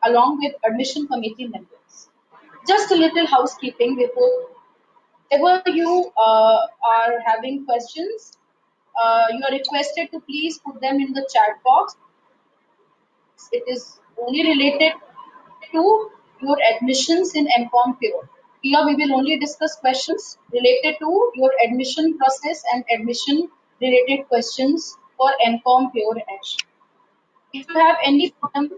along with admission committee members. Just a little housekeeping before whenever you are having questions, you are requested to please put them in the chat box. It is only related to your admissions in MCOM Pure. Here we will only discuss questions related to your admission process and admission related questions for MCOM Pure Action. If you have any problem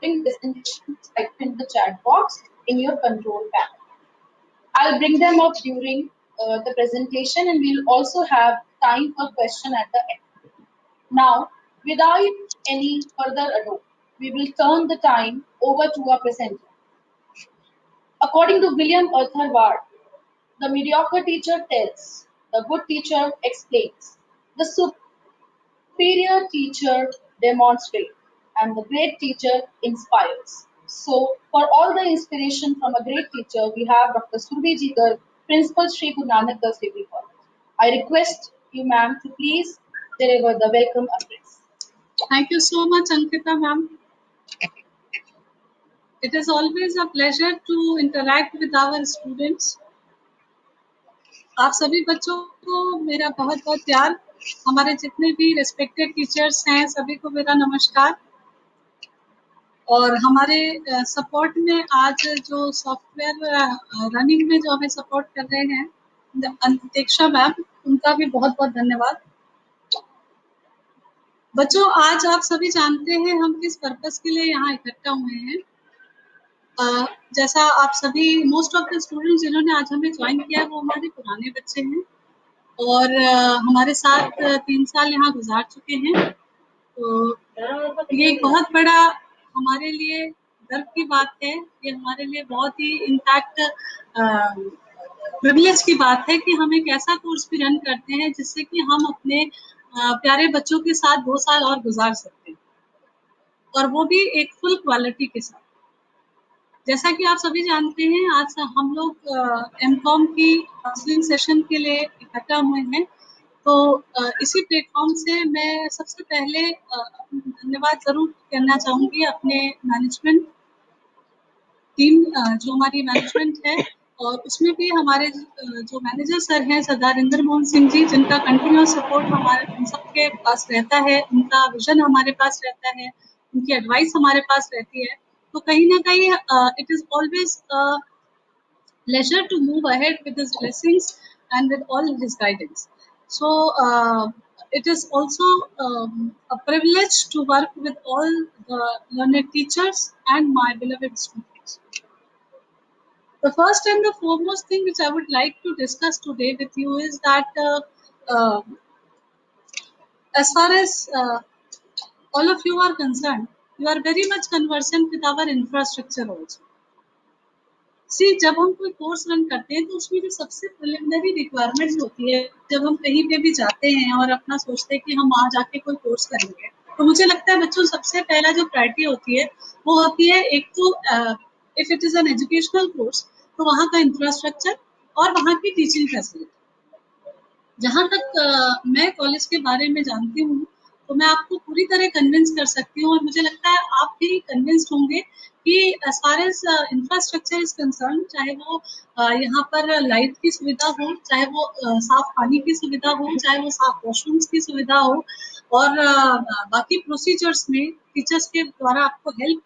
during presentation, type in the chat box in your control panel. I'll bring them up during the presentation, and we'll also have time for question at the end. Now, without any further ado, we will turn the time over to our presenter. According to William Arthur Ward, the mediocre teacher tells, the good teacher explains, the superior teacher demonstrates, and the great teacher inspires. So, for all the inspiration from a great teacher, we have Dr. Surbhi Jigar, Principal Sri Guru Nanak Das Degree College. I request you, ma'am, to please deliver the welcome address. Thank you so much, Ankita ma'am. It is always a pleasure to interact with our students. आप सभी बच्चों को मेरा बहुत बहुत प्यार, हमारे जितने भी रिस्पेक्टेड टीचर्स हैं सभी को मेरा नमस्कार। और हमारे सपोर्ट में आज जो सॉफ्टवेयर रनिंग में जो हमें सपोर्ट कर रहे हैं अंतिक्षा मैम, उनका भी बहुत बहुत धन्यवाद। बच्चों, आज आप सभी जानते हैं हम किस पर्पस के लिए यहाँ इकट्ठा हुए हैं। जैसा आप सभी मोस्ट ऑफ द स्टूडेंट्स जिन्होंने आज हमें ज्वाइन किया वो हमारे पुराने बच्चे हैं और हमारे साथ 3 साल यहाँ गुजार चुके हैं। तो ये एक बहुत बड़ा हमारे लिए गर्व की बात है, ये हमारे लिए बहुत ही इम्पैक्ट प्रिविलेज की बात है कि हम एक ऐसा कोर्स भी रन करते हैं जिससे कि हम अपने प्यारे बच्चों के साथ 2 साल और गुजार सकते हैं, और वो भी एक फुल क्वालिटी के साथ। जैसा कि आप सभी जानते हैं आज हम लोग एमकॉम की काउंसलिंग सेशन के लिए इकट्ठा हुए हैं। तो इसी प्लेटफॉर्म से मैं सबसे पहले धन्यवाद जरूर करना चाहूँगी अपने मैनेजमेंट टीम, जो हमारी मैनेजमेंट है, और उसमें भी हमारे जो मैनेजर सर हैं सरदार इंद्र मोहन सिंह जी, जिनका कंटिन्यूस सपोर्ट हमारे हम सबके पास रहता है, उनका विजन हमारे पास रहता है, उनकी एडवाइस हमारे पास रहती है। तो कहीं ना कहीं it is always pleasure to move ahead with his blessings and with all his guidance. So it is also a privilege to work with all the learned teachers and my beloved students. The first and the foremost thing which I would like to discuss today with you is that as far as all of you are concerned, you are very much conversant with our infrastructure also. सी जब हम कोई course run करते हैं तो उसमें जो सबसे preliminary requirements होती है, जब हम कहीं पे भी जाते हैं और अपना सोचते हैं कि हम वहाँ जाके कोई कोर्स करेंगे, तो मुझे लगता है बच्चों सबसे पहला जो प्रायोरिटी होती है वो होती है एक तो if it is an educational course तो वहाँ का इंफ्रास्ट्रक्चर और वहाँ की टीचिंग फैसिलिटी। जहाँ तक मैं कॉलेज के बारे में जानती हूँ तो मैं आपको पूरी तरह कन्विंस कर सकती हूँ, और मुझे लगता है आप भी कन्विंस्ड होंगे कि as far as infrastructure is concern, चाहे वो यहाँ पर लाइट की सुविधा हो, चाहे वो साफ पानी की सुविधा हो, चाहे वो साफ वॉशरूम्स की सुविधा हो, और बाकी प्रोसीजर्स में टीचर्स के द्वारा आपको हेल्प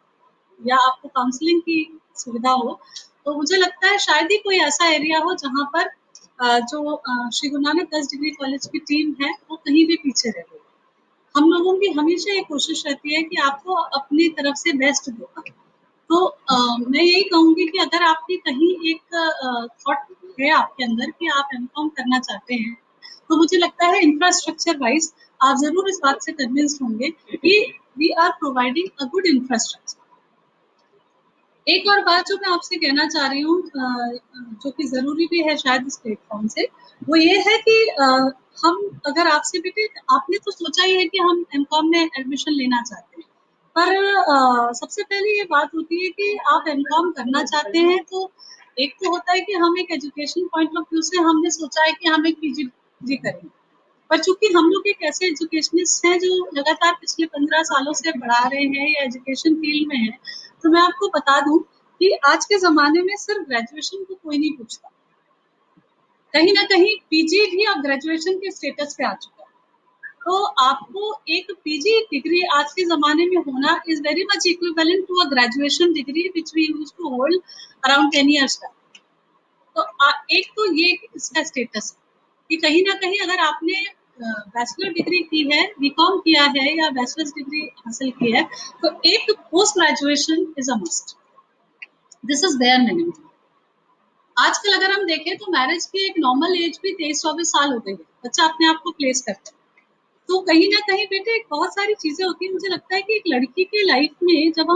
या आपको काउंसलिंग की सुविधा हो, तो मुझे लगता है शायद ही कोई ऐसा एरिया हो जहाँ पर जो श्री गुरु नानक 10 डिग्री कॉलेज की टीम है वो कहीं भी पीछे रहे। हम लोगों की हमेशा ये कोशिश रहती है कि आपको अपनी तरफ से बेस्ट देना। तो मैं यही कहूँगी कि अगर आपकी कहीं एक थॉट है आपके अंदर कि आप एमकॉम करना चाहते हैं, तो मुझे लगता है इंफ्रास्ट्रक्चर वाइज आप जरूर इस बात से कन्विंस्ड होंगे कि we are providing a good infrastructure. एक और बात जो मैं आपसे कहना चाह रही हूँ, जो कि जरूरी भी है शायद इस प्लेटफॉर्म से, वो ये है कि हम अगर आपसे बेटे आपने तो सोचा ही है कि हम एमकॉम में एडमिशन लेना चाहते हैं, पर सबसे पहले ये बात होती है कि आप एमकॉम करना चाहते हैं तो एक तो होता है कि हम एक एजुकेशन पॉइंट ऑफ व्यू से हमने सोचा है कि हम एक पीजी करेंगे, पर चूंकि हम लोग एक ऐसे एजुकेशनिस्ट हैं जो लगातार पिछले 15 सालों से पढ़ा रहे हैं या एजुकेशन फील्ड में है, तो मैं आपको बता दूं कि आज के जमाने में सिर्फ ग्रेजुएशन को कोई नहीं पूछता, कहीं ना कहीं पीजी भी अब ग्रेजुएशन के स्टेटस पे आ चुका है। तो आपको एक पीजी डिग्री आज के जमाने में होना is very much equivalent to a graduation degree which we use to hold around 10 years back. तो एक तो ये इसका स्टेटस है कि कहीं ना कहीं अगर आपने बैचलर डिग्री की है, बीकॉम किया है या बैचलर्स डिग्री हासिल की है, तो एक post graduation is a must, this is their minimum. आजकल अगर हम देखें तो मैरिज की एक नॉर्मल एज भी 23-24 साल हो गई है, बच्चा अपने आप को प्लेस करता है। तो कहीं ना कहीं बेटे बहुत सारी चीजें होती है। मुझे लगता है कि एक लड़की के लाइफ में जब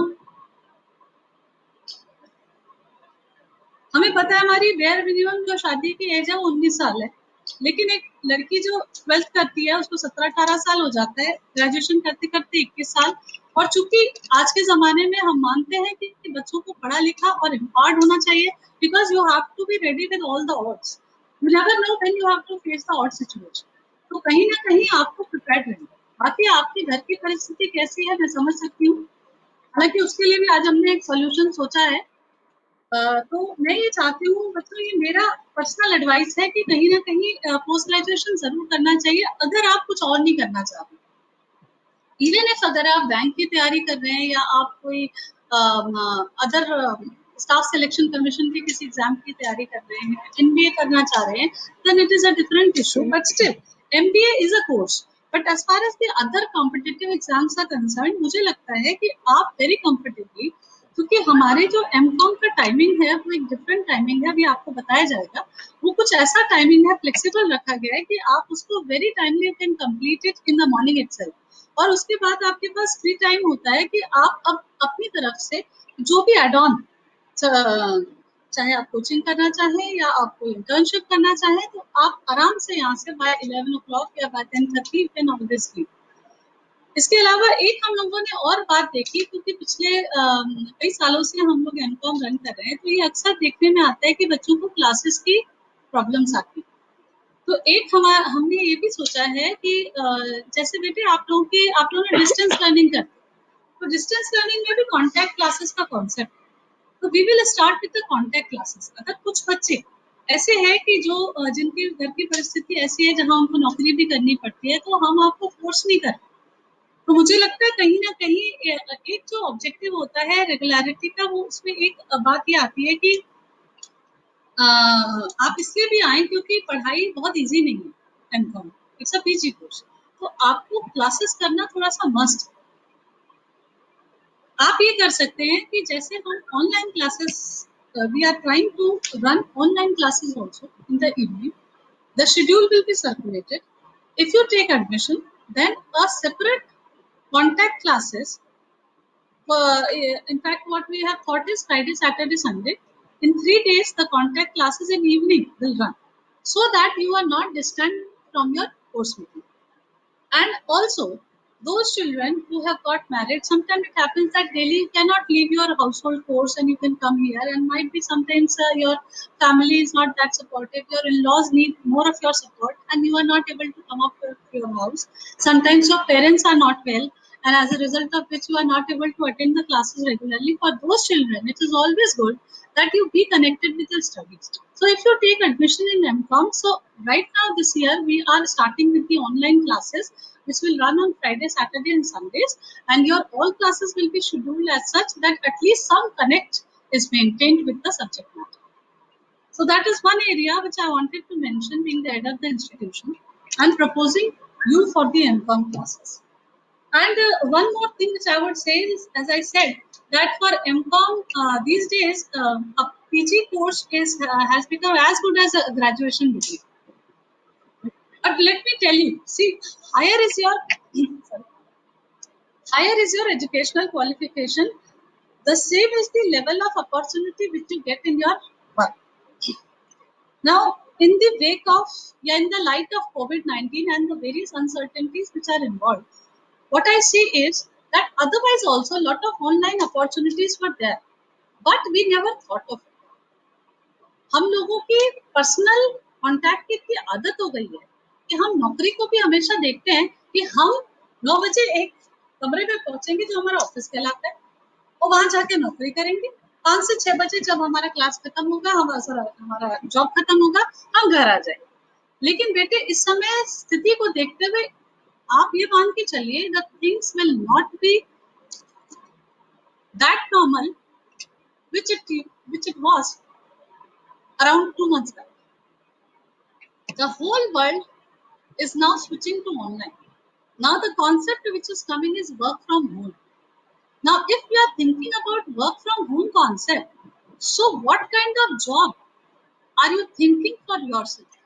हमें पता है हमारी बेयर मिनिमम जो शादी की एज है वो 19 साल है, लेकिन एक लड़की जो 12th करती है उसको 17-18 साल हो जाता है, ग्रेजुएशन करते करते 21 साल। और चूंकि आज के जमाने में हम मानते हैं कि बच्चों को पढ़ा लिखा और एम्पावर्ड होना चाहिए, because you have to be ready with all the odds, you never know when you have to face the odd situation. तो कहीं ना कहीं आपको प्रिपेयर्ड रहना। बाकी आपके घर की परिस्थिति कैसी है मैं समझ सकती हूँ, हालांकि उसके लिए भी आज हमने एक सोल्यूशन सोचा है। तो मैं ये चाहती हूँ बच्चों, ये मेरा पर्सनल एडवाइस है कि कहीं ना कहीं पोस्ट ग्रेजुएशन जरूर करना चाहिए अगर आप कुछ और नहीं करना चाहते। इवन इफ अगर आप बैंक की तैयारी कर रहे हैं या आप कोई अदर स्टाफ सिलेक्शन कमीशन के किसी एग्जाम की तैयारी कर रहे हैं, एमबीए करना चाह रहे हैं, then it is a different issue, but still MBA is a course. But as far as the other competitive exams are concern, मुझे लगता है कि आप वेरी कंफर्टेबली, क्योंकि हमारे जो एमकॉम का टाइमिंग है वो एक डिफरेंट टाइमिंग है, अभी आपको बताया जाएगा। वो कुछ ऐसा टाइमिंग है, फ्लेक्सिबल रखा गया है कि आप उसको very timely you can complete it in the morning itself. और उसके बाद आपके पास फ्री टाइम होता है कि आप अब अपनी तरफ से जो भी एड ऑन, चाहे आप कोचिंग करना चाहें या आप कोई इंटर्नशिप करना चाहें, तो आप आराम से यहाँ से बाय 11 o'clock या by 10:30 you can always leave. इसके अलावा एक हम लोगों ने और बात देखी, क्योंकि पिछले कई सालों से हम लोग एमकॉम रन कर रहे हैं, तो ये अक्सर देखने में आता है कि बच्चों को क्लासेस की प्रॉब्लम्स आती है। तो एक हमने ये भी सोचा है कि जैसे बेटे आप लोगों ने डिस्टेंस लर्निंग करते हैं, तो डिस्टेंस लर्निंग में भी कॉन्टैक्ट क्लासेस का कॉन्सेप्ट, तो we will start with the contact classes. अगर कुछ बच्चे ऐसे हैं कि जो जिनकी घर की परिस्थिति ऐसी है जहाँ उनको नौकरी भी करनी पड़ती है, तो हम आपको फोर्स नहीं करते। तो मुझे लगता है कहीं ना कहीं एक जो ऑब्जेक्टिव होता है रेगुलरिटी का, वो उसमें एक बात ये आती है कि आप इसलिए भी आए क्योंकि पढ़ाई बहुत इजी नहीं है, MCom it's a PG course, तो आपको क्लासेस करना थोड़ा सा मस्ट। आप ये कर सकते हैं कि जैसे हम online classes, we are trying to run online classes also in the evening, the schedule will be circulated. If you take admission, then a separate contact classes. In fact, what we have thought is Friday, Saturday, Sunday. In 3 days, the contact classes in evening will run, so that you are not distant from your course meeting. And also, those children who have got married, sometimes it happens that daily you cannot leave your household course and you can come here, and might be sometimes your family is not that supportive, your in-laws need more of your support, and you are not able to come up to your house. Sometimes your parents are not well, and as a result of which you are not able to attend the classes regularly. For those children, it is always good that you be connected with your studies. So if you take admission in MCOM, so right now this year we are starting with the online classes, which will run on Friday, Saturday, and Sundays, and your all classes will be scheduled as such that at least some connect is maintained with the subject matter. So that is one area which I wanted to mention, being the head of the institution and proposing you for the MCOM classes. And one more thing which I would say is, as I said, that for MCOM these days, a PG course has become as good as a graduation degree. But let me tell you, see, higher is your sorry, higher is your educational qualification. The same is the level of opportunity which you get in your work. Now, in the wake of, yeah, in the light of COVID-19 and the various uncertainties which are involved, what I see is that otherwise also a lot of online opportunities were there, but we never thought of it. हम लोगों की personal contact की इतनी आदत हो गई है कि हम नौकरी को भी हमेशा देखते हैं कि हम 9 बजे एक कमरे में पहुंचेंगे जो हमारा ऑफिस कहलाता है, और वहां जाके नौकरी करेंगे। 5 से 6 बजे जब हमारा क्लास खत्म होगा, हमारा जॉब खत्म होगा, हम घर आ जाएंगे। लेकिन बेटे इस समय स्थिति को देखते हुए आप ये मान के चलिए the things will not be that normal which it was around 2 months back. The whole world is now switching to online. Now the concept which is coming is work from home. Now if you are thinking about work from home concept, so what kind of job are you thinking for yourself?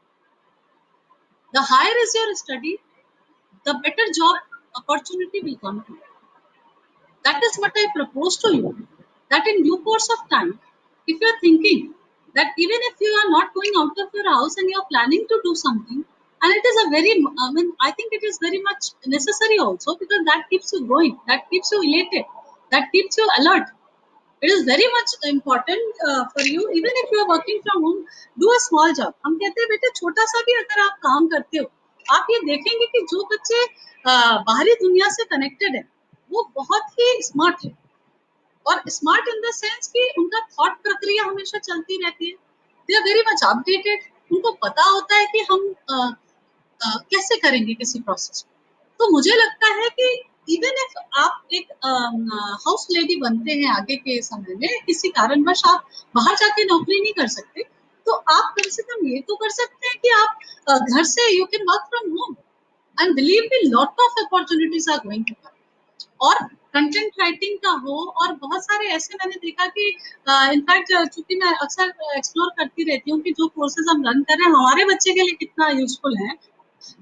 The higher is your study, the better job opportunity will come to you. That is what I propose to you. That in due course of time, if you are thinking that even if you are not going out of your house and you are planning to do something, and it is a very, I think it is very much necessary also, because that keeps you going, that keeps you elated, that keeps you alert. It is very much important for you, even if you are working from home, do a small job. हम कहते हैं बेटे छोटा सा भी अगर आप काम करते हो, आप ये देखेंगे कि जो बच्चे बाहरी दुनिया से कनेक्टेड है वो बहुत ही स्मार्ट है, और स्मार्ट इन द सेंस कि उनका थॉट प्रक्रिया हमेशा चलती रहती है, they are very much updated, उनको पता होता है कि हम कैसे करेंगे किसी प्रोसेस को। तो मुझे लगता है कि इवन इफ आप एक हाउस लेडी बनते हैं आगे के समय में, किसी कारणवश आप बाहर जाके नौकरी नहीं कर सकते, तो आप कम से कम ये तो कर सकते हैं कि आप घर से you can work from home, and believe me lot of opportunities are going to come. और कंटेंट राइटिंग का हो, और बहुत सारे ऐसे मैंने देखा कि इनफैक्ट चूंकि मैं अक्सर एक्सप्लोर करती रहती हूँ कि जो कोर्सेज हम रन कर रहे हैं हमारे बच्चे के लिए कितना यूजफुल है,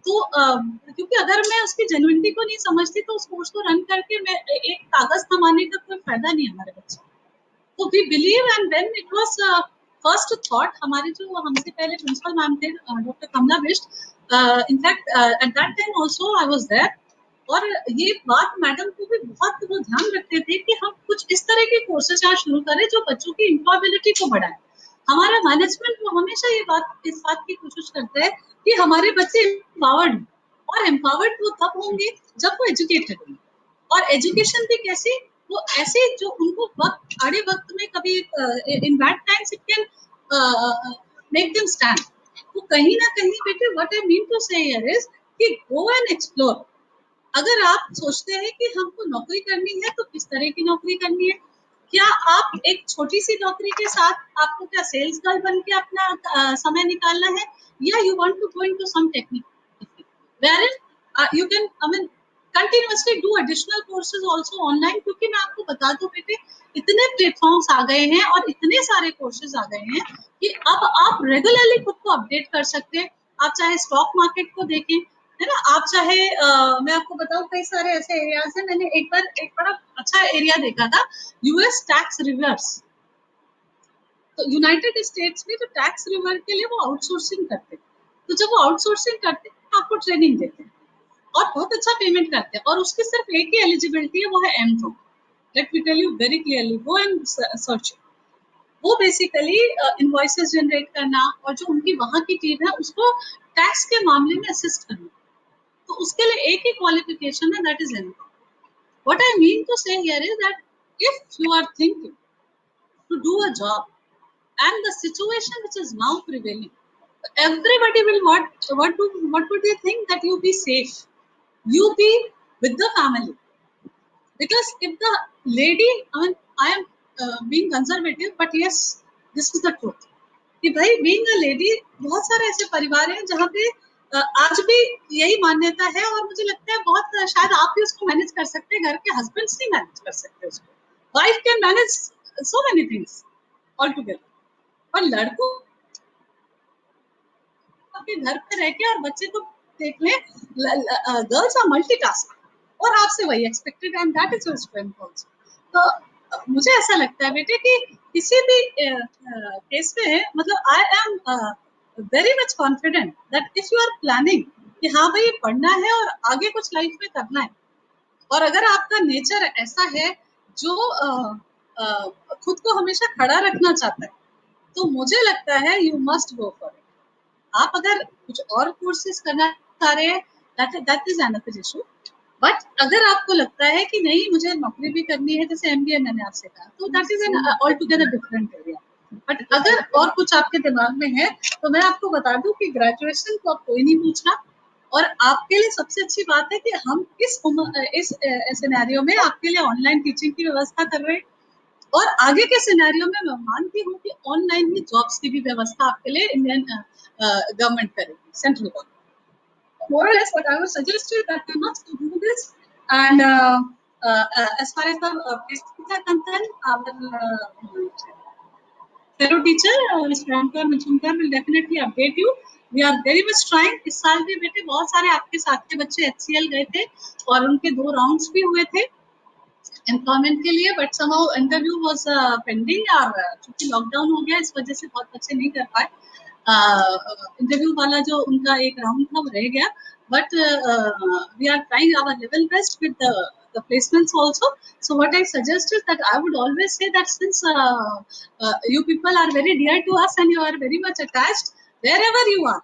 तो क्योंकि अगर मैं उसकी जेन्युइनिटी को नहीं समझती तो उस कोर्स को रन करके मैं एक कागज कमाने का कोई फायदा नहीं है हमारे बच्चे। तो we believe, and then it was first thought, हमारे जो हमसे पहले प्रिंसिपल मैम थे doctor Kamla Bisht, in fact at that time also I was there, और ये बात मैडम को भी बहुत वो ध्यान रखते थे कि हम कुछ इस तरह के कोर्सेज यहाँ शुरू करें जो बच्चों की एम्प्लॉयबिलिटी को बढ़ाए। हमारा मैनेजमेंट वो हमेशा इस बात की कोशिश करता है कि हमारे बच्चे एम्पावर्ड, और एम्पावर्ड वो तब होंगे जब वो एजुकेटेड होंगे। और एजुकेशन भी कैसी, वो ऐसे जो उनको वक्त आड़े वक्त में कभी in bad times it can make them stand. तो कहीं ना कहीं बेटे what I mean to say here is कि गो एंड एक्सप्लोर। अगर आप सोचते हैं कि हमको नौकरी करनी है तो किस तरह की नौकरी करनी है, क्या आप एक छोटी सी नौकरी के साथ आपको क्या सेल्स गर्ल बन के अपना समय निकालना है, या you want to go into some technique wherein you can continuously do additional courses also online, क्योंकि मैं आपको बता दूं बेटे इतने प्लेटफॉर्म्स आ गए हैं और इतने सारे कोर्सेज आ गए हैं कि अब आप रेगुलरली खुद को अपडेट कर सकते हैं। आप चाहे स्टॉक मार्केट को देखें, है ना, आप चाहे मैं आपको बताऊं कई सारे ऐसे एरियाज हैं। मैंने एक बार एक बड़ा अच्छा एरिया देखा था, यूएस टैक्स रिवर्स। तो यूनाइटेड स्टेट्स में जो टैक्स रिवर के लिए वो आउटसोर्सिंग करते हैं, तो जब वो आउटसोर्सिंग करते हैं आपको ट्रेनिंग देते हैं और बहुत अच्छा पेमेंट करते हैं, और उसकी सिर्फ एक ही एलिजिबिलिटी है, वो है M2। Let me tell you very clearly, go and search. वो बेसिकली इनवॉइसेस जनरेट करना, और जो उनकी वहां की टीम है उसको टैक्स के मामले में असिस्ट करना, तो उसके लिए एक ही क्वालिफिकेशन है, that is M2। What I mean to say here is that if you are thinking to do a job and the situation which is now prevailing, everybody will what would they think, that you be safe, you be with the family, because if the lady, I mean, I am being conservative, but yes, this is the truth कि भाई being a lady, बहुत सारे ऐसे परिवार हैं जहाँ पे आज भी यही मान्यता है, और मुझे लगता है बहुत शायद आप भी उसको मैनेज कर सकते हैं, घर के हस्बैंड्स नहीं मैनेज कर सकते उसको, wife can manage so many things all together, और लड़कों अपने घर पे रह के और बच्चे को देख ले, गर्ल्स आर मल्टीटास्क, और आपसे वही expected, and that is your strength also. तो मुझे ऐसा लगता है बेटे कि किसी भी केस में, मतलब I am very much confident that if you are planning कि हाँ भाई पढ़ना है और आगे कुछ लाइफ में करना है, और अगर आपका नेचर ऐसा है जो खुद को हमेशा खड़ा रखना चाहता है, तो मुझे लगता है you must go for it. आप अगर कुछ और कोर्सेज करना आ रहे हैं, that is another issue. But अगर आपको लगता है कि नहीं मुझे नौकरी भी करनी है, जैसे एमबीए मैंने आपसे कहा, तो that is an all together different area. But अगर और कुछ आपके दिमाग में है तो मैं आपको बता दूं कि ग्रेजुएशन को अब कोई नहीं पूछ रहा, और आपके लिए सबसे अच्छी बात है कि हम इस सिनेरियो में आपके लिए ऑनलाइन टीचिंग की व्यवस्था कर रहे हैं, और आगे के सिनेरियो में मैं मानती हूँ कि ऑनलाइन ही जॉब्स की भी व्यवस्था आपके लिए इंडियन गवर्नमेंट करेगी, central government. More or less, what I would suggest is that we must do this. And as far as the placements are concerned, our fellow teacher, Mr. Ramkar Majumdar, will definitely update you. We are very much trying. इस साल भी बेटे बहुत सारे आपके साथ के बच्चे HCL गए थे और उनके 2 राउंड्स भी हुए थे एम्प्लॉयमेंट के लिए, but somehow interview was pending, और चूंकि लॉकडाउन हो गया इस वजह से बहुत बच्चे नहीं कर पाए। इंटरव्यू वाला जो उनका एक राउंड था वो रह गया, but we are trying our level best with the placements also. So what I suggest is that I would always say that since you people are very dear to us and you are very much attached wherever you are,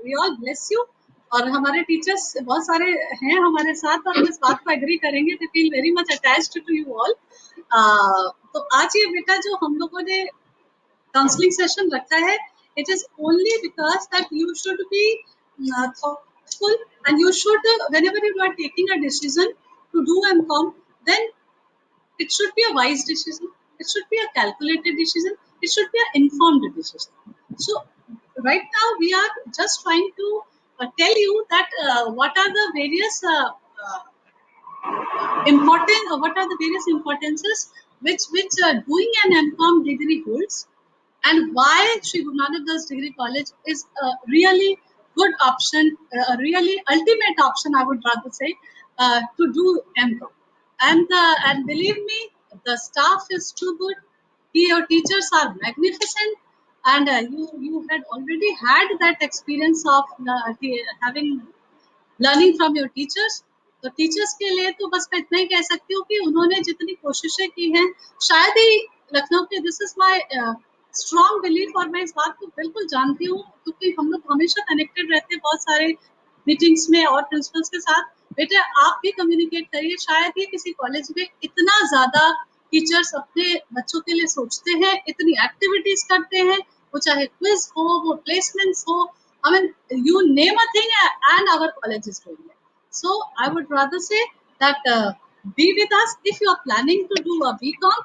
we all bless you. और हमारे teachers बहुत सारे हैं हमारे साथ और हम इस बात को एग्री करेंगे, they feel very much attached to you all. तो आज ये बेटा जो हम लोगों ने काउंसलिंग सेशन रखा है, it is only because that you should be thoughtful, and you should whenever you are taking a decision to do MCOM, then it should be a wise decision, it should be a calculated decision, it should be an informed decision. So right now we are just trying to tell you that what are the various what are the various importances which doing an MCOM degree holds, and why Sri Guru Nanak Das Degree College is a really good option, a really ultimate option, I would rather say, to do MCOM. And believe me, the staff is too good. Your teachers are magnificent, and you had already had that experience of having learning from your teachers. तो teachers के लिए तो बस मैं इतना ही कह सकती हूँ कि उन्होंने जितनी कोशिशें की हैं, शायद ही लखनऊ के, this is my strong belief, और मैं इस बात को बिल्कुल जानती हूँ क्योंकि हम लोग हमेशा कनेक्टेड रहते हैं बहुत सारे मीटिंग्स में और प्रिंसिपल्स के साथ। बेटे आप भी कम्युनिकेट करिए, शायद ही किसी कॉलेज में इतना ज्यादा टीचर्स अपने बच्चों के लिए सोचते हैं, इतनी एक्टिविटीज करते हैं, वो चाहे क्विज हो, वो प्लेसमेंट्स हो, I mean, you name a thing and our college is doing it. So I would rather say that be with us if you are planning to do a BCom,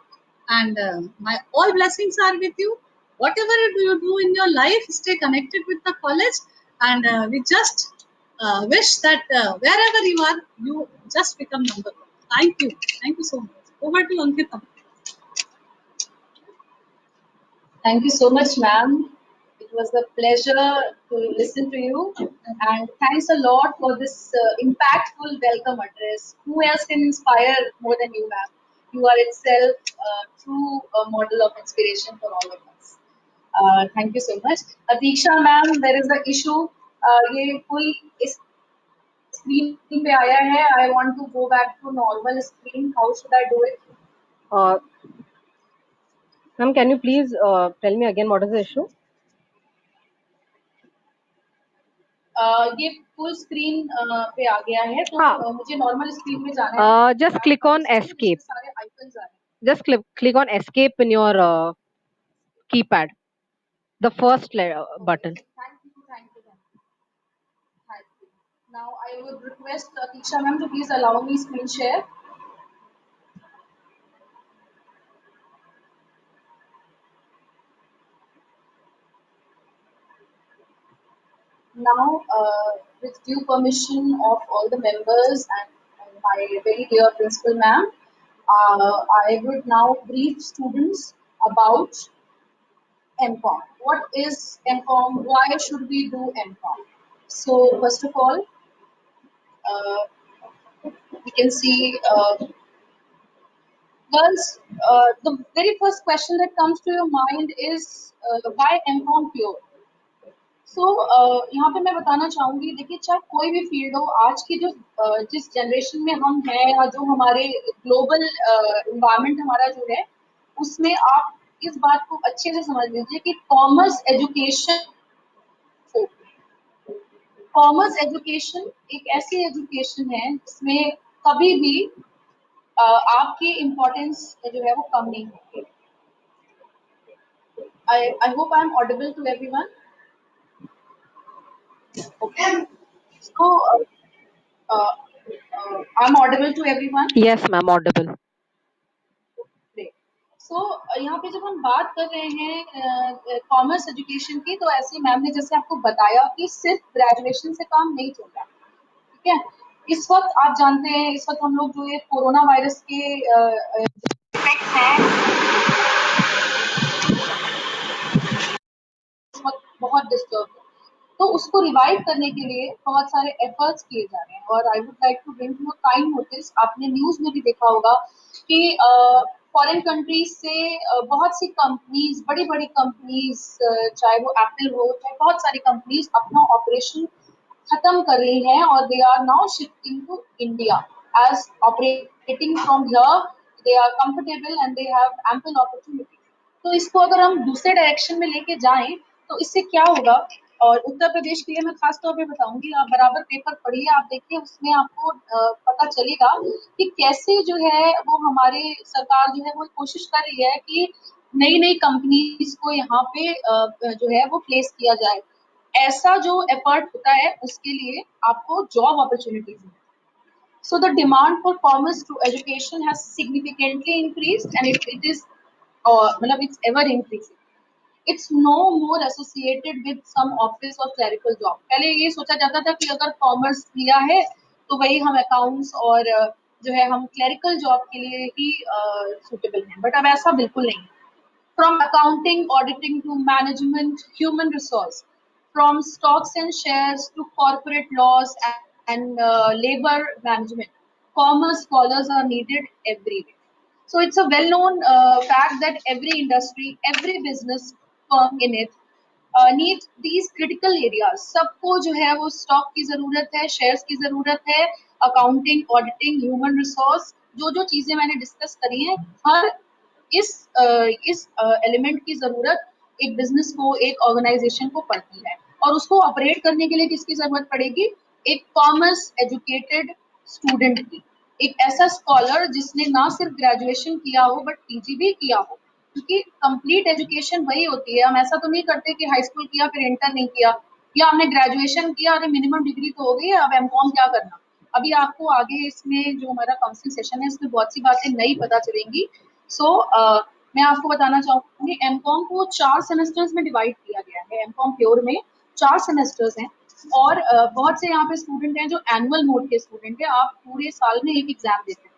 and my all blessings are with you. Whatever you do in your life, stay connected with the college, and we just wish that wherever you are, you just become number one. Thank you so much. Over to Ankita. Thank you so much, ma'am. It was a pleasure to listen to you. And thanks a lot for this impactful welcome address. Who else can inspire more than you, ma'am? You are itself a true model of inspiration for all of us. Thank you so much. Atiksha, ma'am, there is an issue. ये कोई इस screen पे आया है. I want to go back to normal screen. How should I do it? Uh, Ma'am, can you please tell me again what is the issue? ये full screen पे आ गया है, तो हाँ. मुझे नॉर्मल स्क्रीन में जाना है. Just click on escape. सारे आइकन्स आ रहे हैं. Just click on escape in your keypad. The first button. Thank you, thank you, thank you. Thank you. Now I would request Tisha ma'am to please allow me screen share. Now, with due permission of all the members and my very dear principal ma'am, I would now brief students about MCOM. What is MCOM? Why should we do MCOM? So, first of all, we can see, girls, the very first question that comes to your mind is why MCOM pure? सो यहाँ पे मैं बताना चाहूंगी, देखिए चाहे कोई भी field हो, आज की जो जिस जनरेशन में हम हैं या जो हमारे ग्लोबल इन्वायरमेंट हमारा जो है, उसमें आप इस बात को अच्छे से समझ लीजिए कि कॉमर्स एजुकेशन कॉमर्स एजुकेशन एक ऐसी एजुकेशन है जिसमें कभी भी आपकी इम्पोर्टेंस जो है वो कम नहीं होगी. I hope I am audible to everyone. Okay. So uh, I'm audible to everyone. Yes, ma'am, audible. Great. So यहाँ पे जब हम बात कर रहे हैं कॉमर्स एजुकेशन की, तो ऐसे मैम ने जैसे आपको बताया कि सिर्फ ग्रेजुएशन से काम नहीं चल रहा. ठीक है. इस वक्त आप जानते हैं, इस वक्त हम लोग जो ये कोरोना वायरस के इफेक्ट्स हैं, इस वक्त बहुत डिस्टर्ब है. तो उसको रिवाइव करने के लिए बहुत सारे एफर्ट्स किए जा रहे हैं. और I would like to bring you kind notice, आपने न्यूज में भी देखा होगा कि फॉरेन कंट्रीज से बहुत सी कंपनीज, बड़ी बड़ी कंपनीज, चाहे वो एप्पल हो, चाहे बहुत सारी कंपनीज अपना ऑपरेशन खत्म कर रही हैं और they are now shifting to India as operating from here. They are comfortable and they have ample opportunity. तो इसको अगर हम दूसरे डायरेक्शन में लेके जाएं तो इससे क्या होगा. और उत्तर प्रदेश के लिए मैं खास तौर पे बताऊंगी, आप बराबर पेपर पढ़िए, आप देखिए, उसमें आपको पता चलेगा कि कैसे जो है वो हमारे सरकार जो है वो कोशिश कर रही है कि नई नई कंपनीज को यहाँ पे जो है वो प्लेस किया जाए. ऐसा जो एफर्ट होता है उसके लिए आपको जॉब अपॉर्चुनिटीज मिलती है. So the demand for commerce to education has significantly increased, and it is matlab it's ever increasing. It's no more associated with some office or clerical job. पहले ये सोचा जाता था कि अगर कॉमर्स लिया है तो वही हम अकाउंट्स और जो है हम क्लरिकल जॉब के लिए ही सुटेबल हैं, बट अब ऐसा बिल्कुल नहीं. From accounting, auditing to management, human resource, from stocks and shares to corporate laws and labor management, commerce scholars are needed everywhere. So it's a well-known fact that every industry, every business firm in it needs these critical areas. सबको जो है वो stock की जरूरत है, shares की जरूरत है, अकाउंटिंग, ऑडिटिंग, ह्यूमन रिसोर्स, जो जो चीजें मैंने डिस्कस करी हैं, हर इस एलिमेंट की जरूरत एक बिजनेस को, एक ऑर्गेनाइजेशन को पड़ती है. और उसको ऑपरेट करने के लिए किसकी जरूरत पड़ेगी? एक कॉमर्स एजुकेटेड स्टूडेंट की, एक ऐसा स्कॉलर जिसने ना सिर्फ ग्रेजुएशन किया हो बट पीजी भी किया हो. क्योंकि कंप्लीट एजुकेशन वही होती है. हम ऐसा तो नहीं करते कि हाई स्कूल किया फिर इंटर नहीं किया, या हमने ग्रेजुएशन किया, अरे मिनिमम डिग्री तो हो गई है, अब एमकॉम क्या करना. अभी आपको आगे इसमें जो हमारा काउंसलिंग सेशन है इसमें बहुत सी बातें नई पता चलेंगी. सो मैं आपको बताना चाहूंगी, एमकॉम को 4 सेमेस्टर्स में डिवाइड किया गया है. एमकॉम प्योर में 4 सेमेस्टर्स हैं. और बहुत से यहाँ पे स्टूडेंट हैं जो एनुअल मोड के स्टूडेंट हैं, आप पूरे साल में एक एग्जाम देते हैं.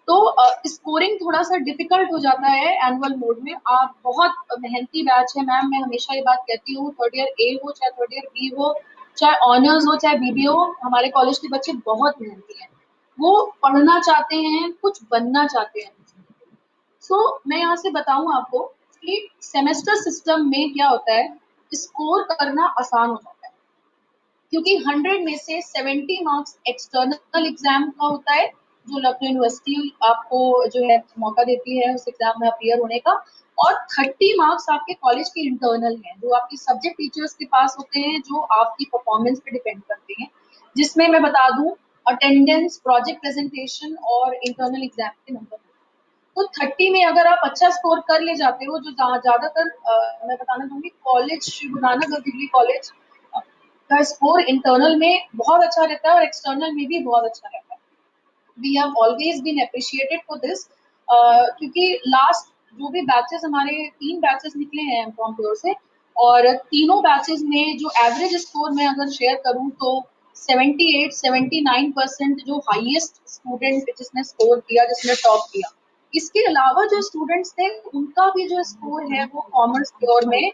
तो स्कोरिंग थोड़ा सा डिफिकल्ट हो जाता है एनुअल मोड में. आप बहुत मेहनती बैच है मैम, मैं हमेशा ये बात कहती हूँ. थर्ड ईयर ए हो, चाहे थर्ड ईयर बी हो, चाहे ऑनर्स हो, चाहे बीबी हो, हमारे कॉलेज के बच्चे बहुत मेहनती हैं. वो पढ़ना चाहते हैं, कुछ बनना चाहते हैं. सो मैं यहाँ से बताऊं आपको कि सेमेस्टर सिस्टम में क्या होता है, स्कोर करना आसान हो जाता है. क्योंकि 100 में से 70 मार्क्स एक्सटर्नल एग्जाम का होता है, जो लखनऊ यूनिवर्सिटी आपको जो है मौका देती है उस एग्जाम में अपीयर होने का. और 30 मार्क्स आपके कॉलेज के इंटरनल हैं, जो आपकी सब्जेक्ट टीचर्स के पास होते हैं, जो आपकी परफॉर्मेंस पे डिपेंड करते हैं. जिसमें मैं बता दूं, अटेंडेंस, प्रोजेक्ट प्रेजेंटेशन और इंटरनल एग्जाम के नंबर. तो 30 में अगर आप अच्छा स्कोर कर ले जाते हो, जो ज्यादातर मैं बताना चाहूंगी college, Shri Guru Nanak degree college का स्कोर इंटरनल में बहुत अच्छा रहता है और एक्सटर्नल में भी बहुत अच्छा रहता है. We have always been appreciated for this. क्योंकि लास्ट जो भी बैचेस, हमारे 3 बैचेस निकले हैं एमकॉम प्योर से, और तीनों बैचेस में जो एवरेज स्कोर मैं अगर शेयर करूं तो 78-79% जो हाईएस्ट स्टूडेंट जिसने स्कोर किया, जिसने टॉप किया. इसके अलावा जो स्टूडेंट्स थे उनका भी जो स्कोर है वो कॉमर्स प्योर में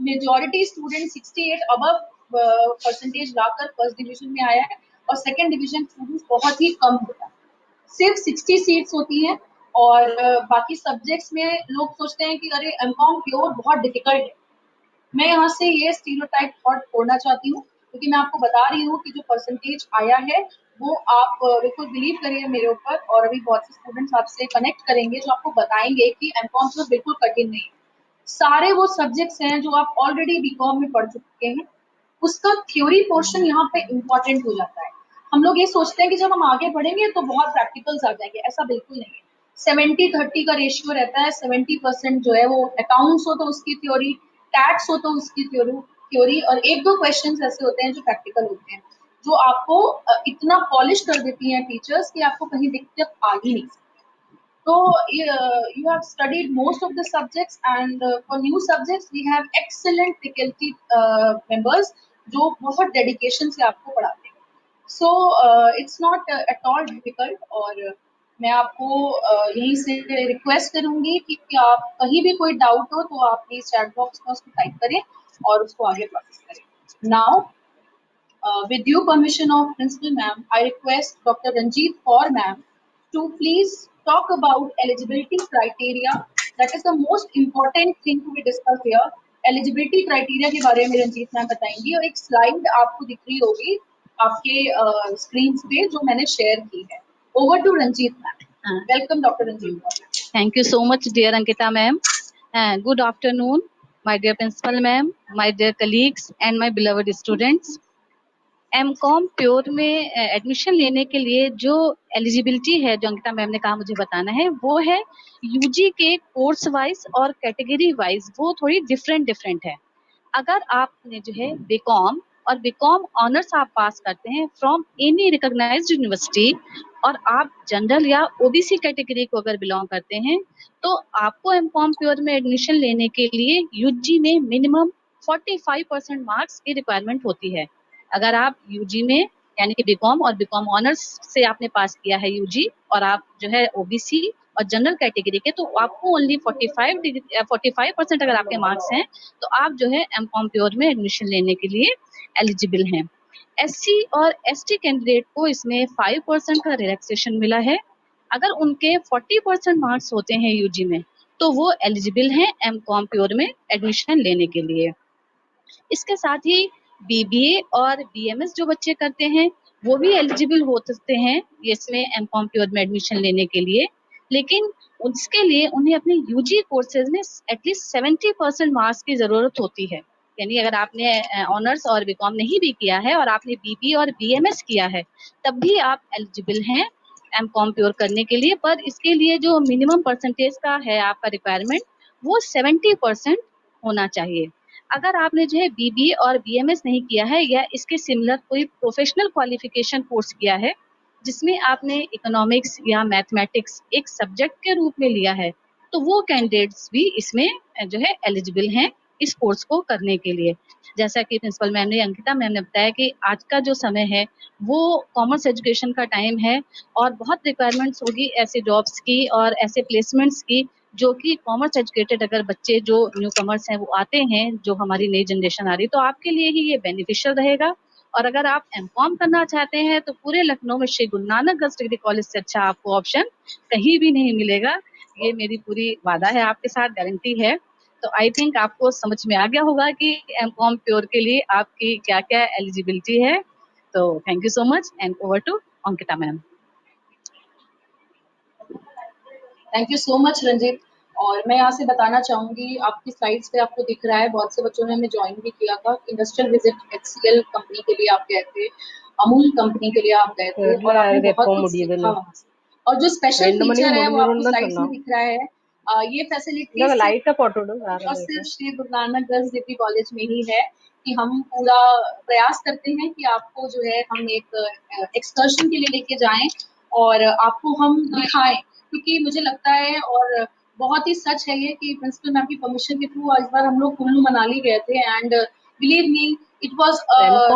मेजॉरिटी स्टूडेंट 68 अबव परसेंटेज लाकर फर्स्ट डिवीजन में आया है. और सेकंड डिवीजन स्टूडेंट्स बहुत ही कम होता है, सिर्फ 60 सीट्स होती हैं. और बाकी सब्जेक्ट्स में लोग सोचते हैं कि अरे एमकॉम प्योर बहुत डिफिकल्ट है. मैं यहाँ से ये स्टीरियोटाइप थॉट तोड़ना चाहती हूँ, क्योंकि मैं आपको बता रही हूँ कि जो परसेंटेज आया है वो आप बिल्कुल बिलीव करिए मेरे ऊपर, और अभी बहुत से स्टूडेंट्स आपसे कनेक्ट करेंगे जो आपको बताएंगे कि एमकॉम तो बिल्कुल कठिन नहीं है. सारे वो सब्जेक्ट्स हैं जो आप ऑलरेडी बीकॉम में पढ़ चुके हैं, उसका थ्योरी पोर्शन यहाँ पे इम्पोर्टेंट हो जाता है। हम लोग ये सोचते हैं कि जब हम आगे बढ़ेंगे तो बहुत प्रैक्टिकल्स आ जाएंगे, ऐसा बिल्कुल नहीं है। 70-30 का रेशियो रहता है। 70% जो है वो अकाउंट्स हो तो उसकी थ्योरी, टैक्स हो तो उसकी थ्योरी, और एक दो क्वेश्चंस ऐसे होते हैं जो प्रैक्टिकल होते हैं, जो आपको इतना पॉलिश कर देती हैं टीचर्स कि आपको कहीं दिक्कत आ ही नहीं। So you have studied most of the subjects, and for new subjects we have excellent faculty members जो बहुत dedication से आपको पढ़ाते हैं। So it's not at all difficult, और मैं आपको यहीं से रिक्वेस्ट करूंगी कि आप कहीं भी कोई डाउट हो तो आप प्लीज चैट बॉक्स में उसको टाइप करें और उसको आगे प्रोसेस करें। Now with due permission of Principal Ma'am, I request Dr. Ranjit Kaur Ma'am to please talk about eligibility criteria. That is the most important thing to be discussed here. Eligibility criteria के बारे में Ranjit ma'am बताएंगी, और एक slide आपको दिख रही होगी आपके स्क्रीन पे जो मैंने शेयर की है। Over to Ranjit ma'am. Welcome doctor Ranjit Kaur. Thank you so much, dear Ankita ma'am. Good afternoon, my dear principal ma'am, my dear colleagues, and my beloved students. MCom pure में एडमिशन लेने के लिए जो एलिजिबिलिटी है, जो अंकिता मैम ने कहा मुझे बताना है, वो है यूजी के कोर्स वाइज और कैटेगरी वाइज वो थोड़ी डिफरेंट डिफरेंट है। अगर आपने जो है बीकॉम और बीकॉम ऑनर्स आप पास करते हैं फ्रॉम एनी रिकॉग्नाइज्ड यूनिवर्सिटी, और आप जनरल या ओबीसी कैटेगरी को अगर बिलोंग करते हैं, तो आपको एमकॉम प्योर में एडमिशन लेने के लिए यूजी में मिनिमम 45% मार्क्स की रिक्वायरमेंट होती है। अगर आप यूजी में यानी कि बीकॉम और बीकॉम ऑनर्स से आपने पास किया है यूजी, और आप जो है ओबीसी और जनरल कैटेगरी के, तो आपको ओनली 45% अगर आपके मार्क्स हैं तो आप जो है एमकॉम प्योर में एडमिशन लेने के लिए एलिजिबल हैं। एससी और एसटी कैंडिडेट को इसमें 5% का रिलैक्सेशन मिला है। अगर उनके 40% मार्क्स होते हैं यूजी में, तो वो एलिजिबल हैं एमकॉम प्योर में एडमिशन लेने के लिए। इसके साथ ही बीबीए और बीएमएस जो बच्चे करते हैं वो भी एलिजिबल हो सकते हैं इसमें एमकॉम प्योर में एडमिशन लेने के लिए, लेकिन उसके लिए उन्हें अपने यूजी कोर्सेज में एटलीस्ट 70% मार्क्स की जरूरत होती है। यानी अगर आपने ऑनर्स और बीकॉम नहीं भी किया है और आपने बीबीए और बीएमएस किया है, तब भी आप एलिजिबल हैं एमकॉम प्योर करने के लिए। पर इसके लिए जो मिनिमम परसेंटेज का है आपका रिक्वायरमेंट, वो 70% होना चाहिए। अगर आपने जो है बीबीए और बीएमएस नहीं किया है या इसके सिमिलर कोई प्रोफेशनल क्वालिफिकेशन कोर्स किया है जिसमें आपने इकोनॉमिक्स या मैथमेटिक्स एक सब्जेक्ट के रूप में लिया है, तो वो कैंडिडेट्स भी इसमें जो है एलिजिबल हैं इस कोर्स को करने के लिए। जैसा कि प्रिंसिपल मैम ने, अंकिता मैम ने बताया कि आज का जो समय है वो कॉमर्स एजुकेशन का टाइम है, और बहुत रिक्वायरमेंट्स होगी ऐसे जॉब्स की और ऐसे प्लेसमेंट्स की जो कि कॉमर्स एजुकेटेड अगर बच्चे जो न्यू कॉमर्स हैं वो आते हैं, जो हमारी नई जनरेशन आ रही, तो आपके लिए ही ये बेनिफिशियल रहेगा। और अगर आप एमकॉम करना चाहते हैं तो पूरे लखनऊ में Shri Guru Nanak girls degree college से अच्छा आपको ऑप्शन कहीं भी नहीं मिलेगा। ये मेरी पूरी वादा है आपके साथ, गारंटी है। तो आई थिंक आपको समझ में आ गया होगा कि एमकॉम प्योर के लिए आपकी क्या क्या एलिजिबिलिटी है। तो thank you so much, and over to Ankita ma'am. Thank you so much Ranjit. और मैं यहाँ से बताना चाहूंगी, आपकी स्लाइड्स पे आपको दिख रहा है, बहुत से बच्चों ने हमें ज्वाइन भी किया था। इंडस्ट्रियल विजिट एचसीएल कंपनी के लिए आप गए थे, अमूल कंपनी के लिए आप गए थे, और आपने बहुत कुछ सीखा वहाँ से। और जो स्पेशल फीचर है वो आपको स्लाइड्स में दिख रहा है। ये फैसिलिटी और सिर्फ Shri Guru Nanak girls degree college में ही है कि हम पूरा प्रयास करते हैं कि आपको जो है हम एक एक्सकर्शन के लिए लेके जाएं और आपको हम दिखाएं, क्योंकि मुझे लगता है और बहुत ही सच है ये कि प्रिंसिपल मैम की परमिशन के थ्रू इस बार हम लोग कुल्लू मनाली गए थे, and believe me it was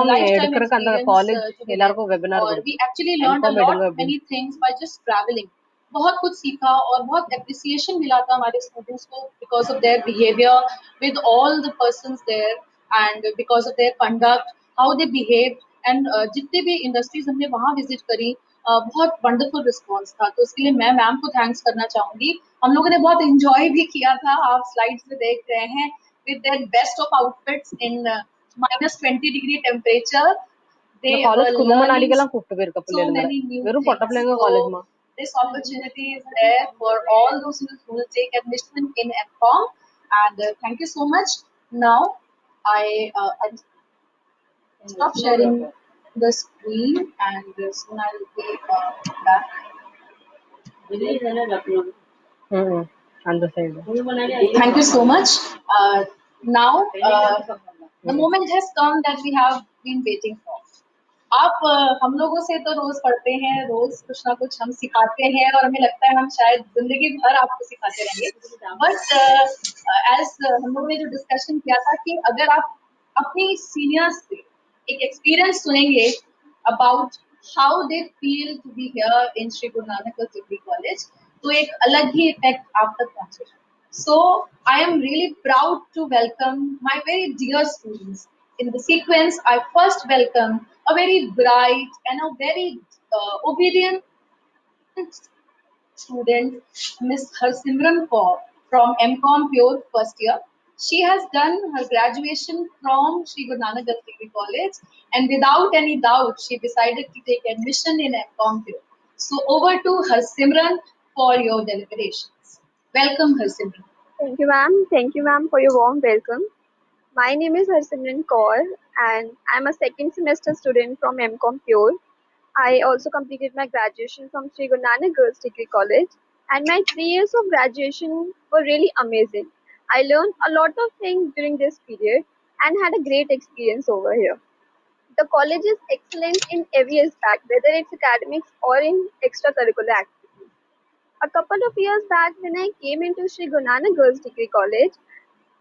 life time experience, और we actually learned a lot many things by just travelling. बहुत कुछ सीखा और बहुत एप्रिसिएशन मिला था हमारे स्टूडेंट्स को because of their behaviour with all the persons there, and because of their conduct, how they behave, and जितने भी इंडस्ट्रीज हमने वहाँ विजिट करी, बहुत वंडरफुल रिस्पॉन्स था। तो इसके लिए मैं मैम को थैंक्स करना चाहूंगी। हम लोगों ने बहुत इंजॉय भी किया था, आप स्लाइड्स में देख रहे हैं, with their best of outfits in -20 degree temperature. They were learning so many new things. So this opportunity is there for all those who will take admission in MCOM. And thank you so much. Now, I Stop sharing the screen and soon I will be back. Mm-mm. On the side. Thank you so much. Now, the Mm. moment has come that we have been waiting for. आप हम लोगों से तो रोज पढ़ते हैं, रोज कुछ ना कुछ हम सिखाते हैं और हमें लगता है हम शायद जिंदगी भर आपको सिखाते रहेंगे। बट एज हम लोगों ने जो डिस्कशन किया था कि अगर आप अपनी सीनियर्स से एक एक्सपीरियंस सुनेंगे about how they feel to be here in Shri Guru Nanak degree college, तो एक अलग ही इफेक्ट आप तक पहुंचेगा। So I am really proud to welcome my very dear students. In the sequence, I first welcome a very bright and a very obedient student, Miss Harsimran Kaur from MCOM Pure first year. She has done her graduation from Sri Guru Nanak Das Degree College, and without any doubt, she decided to take admission in MCOM Pure. So over to Harsimran for your deliberations. Welcome, Harsimran. Thank you, ma'am. Thank you, ma'am, for your warm welcome. My name is Harsimran Kaur, and I'm a second semester student from MCOM Pure. I also completed my graduation from Sri Guru Nanak Girls Degree College, and my 3 years of graduation were really amazing. I learned a lot of things during this period and had a great experience over here. The college is excellent in every aspect, whether it's academics or in extracurricular activities. A couple of years back, when I came into Sri Guru Nanak Girls Degree College,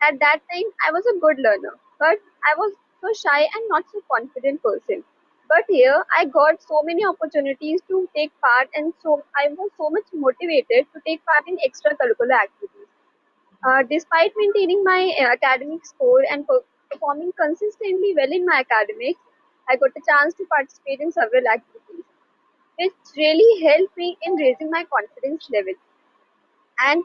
at that time I was a good learner, but I was so shy and not so confident person. But here I got so many opportunities to take part, and so I was so much motivated to take part in extracurricular activities. Despite maintaining my academic score and performing consistently well in my academics, I got a chance to participate in several activities, which really helped me in raising my confidence level. And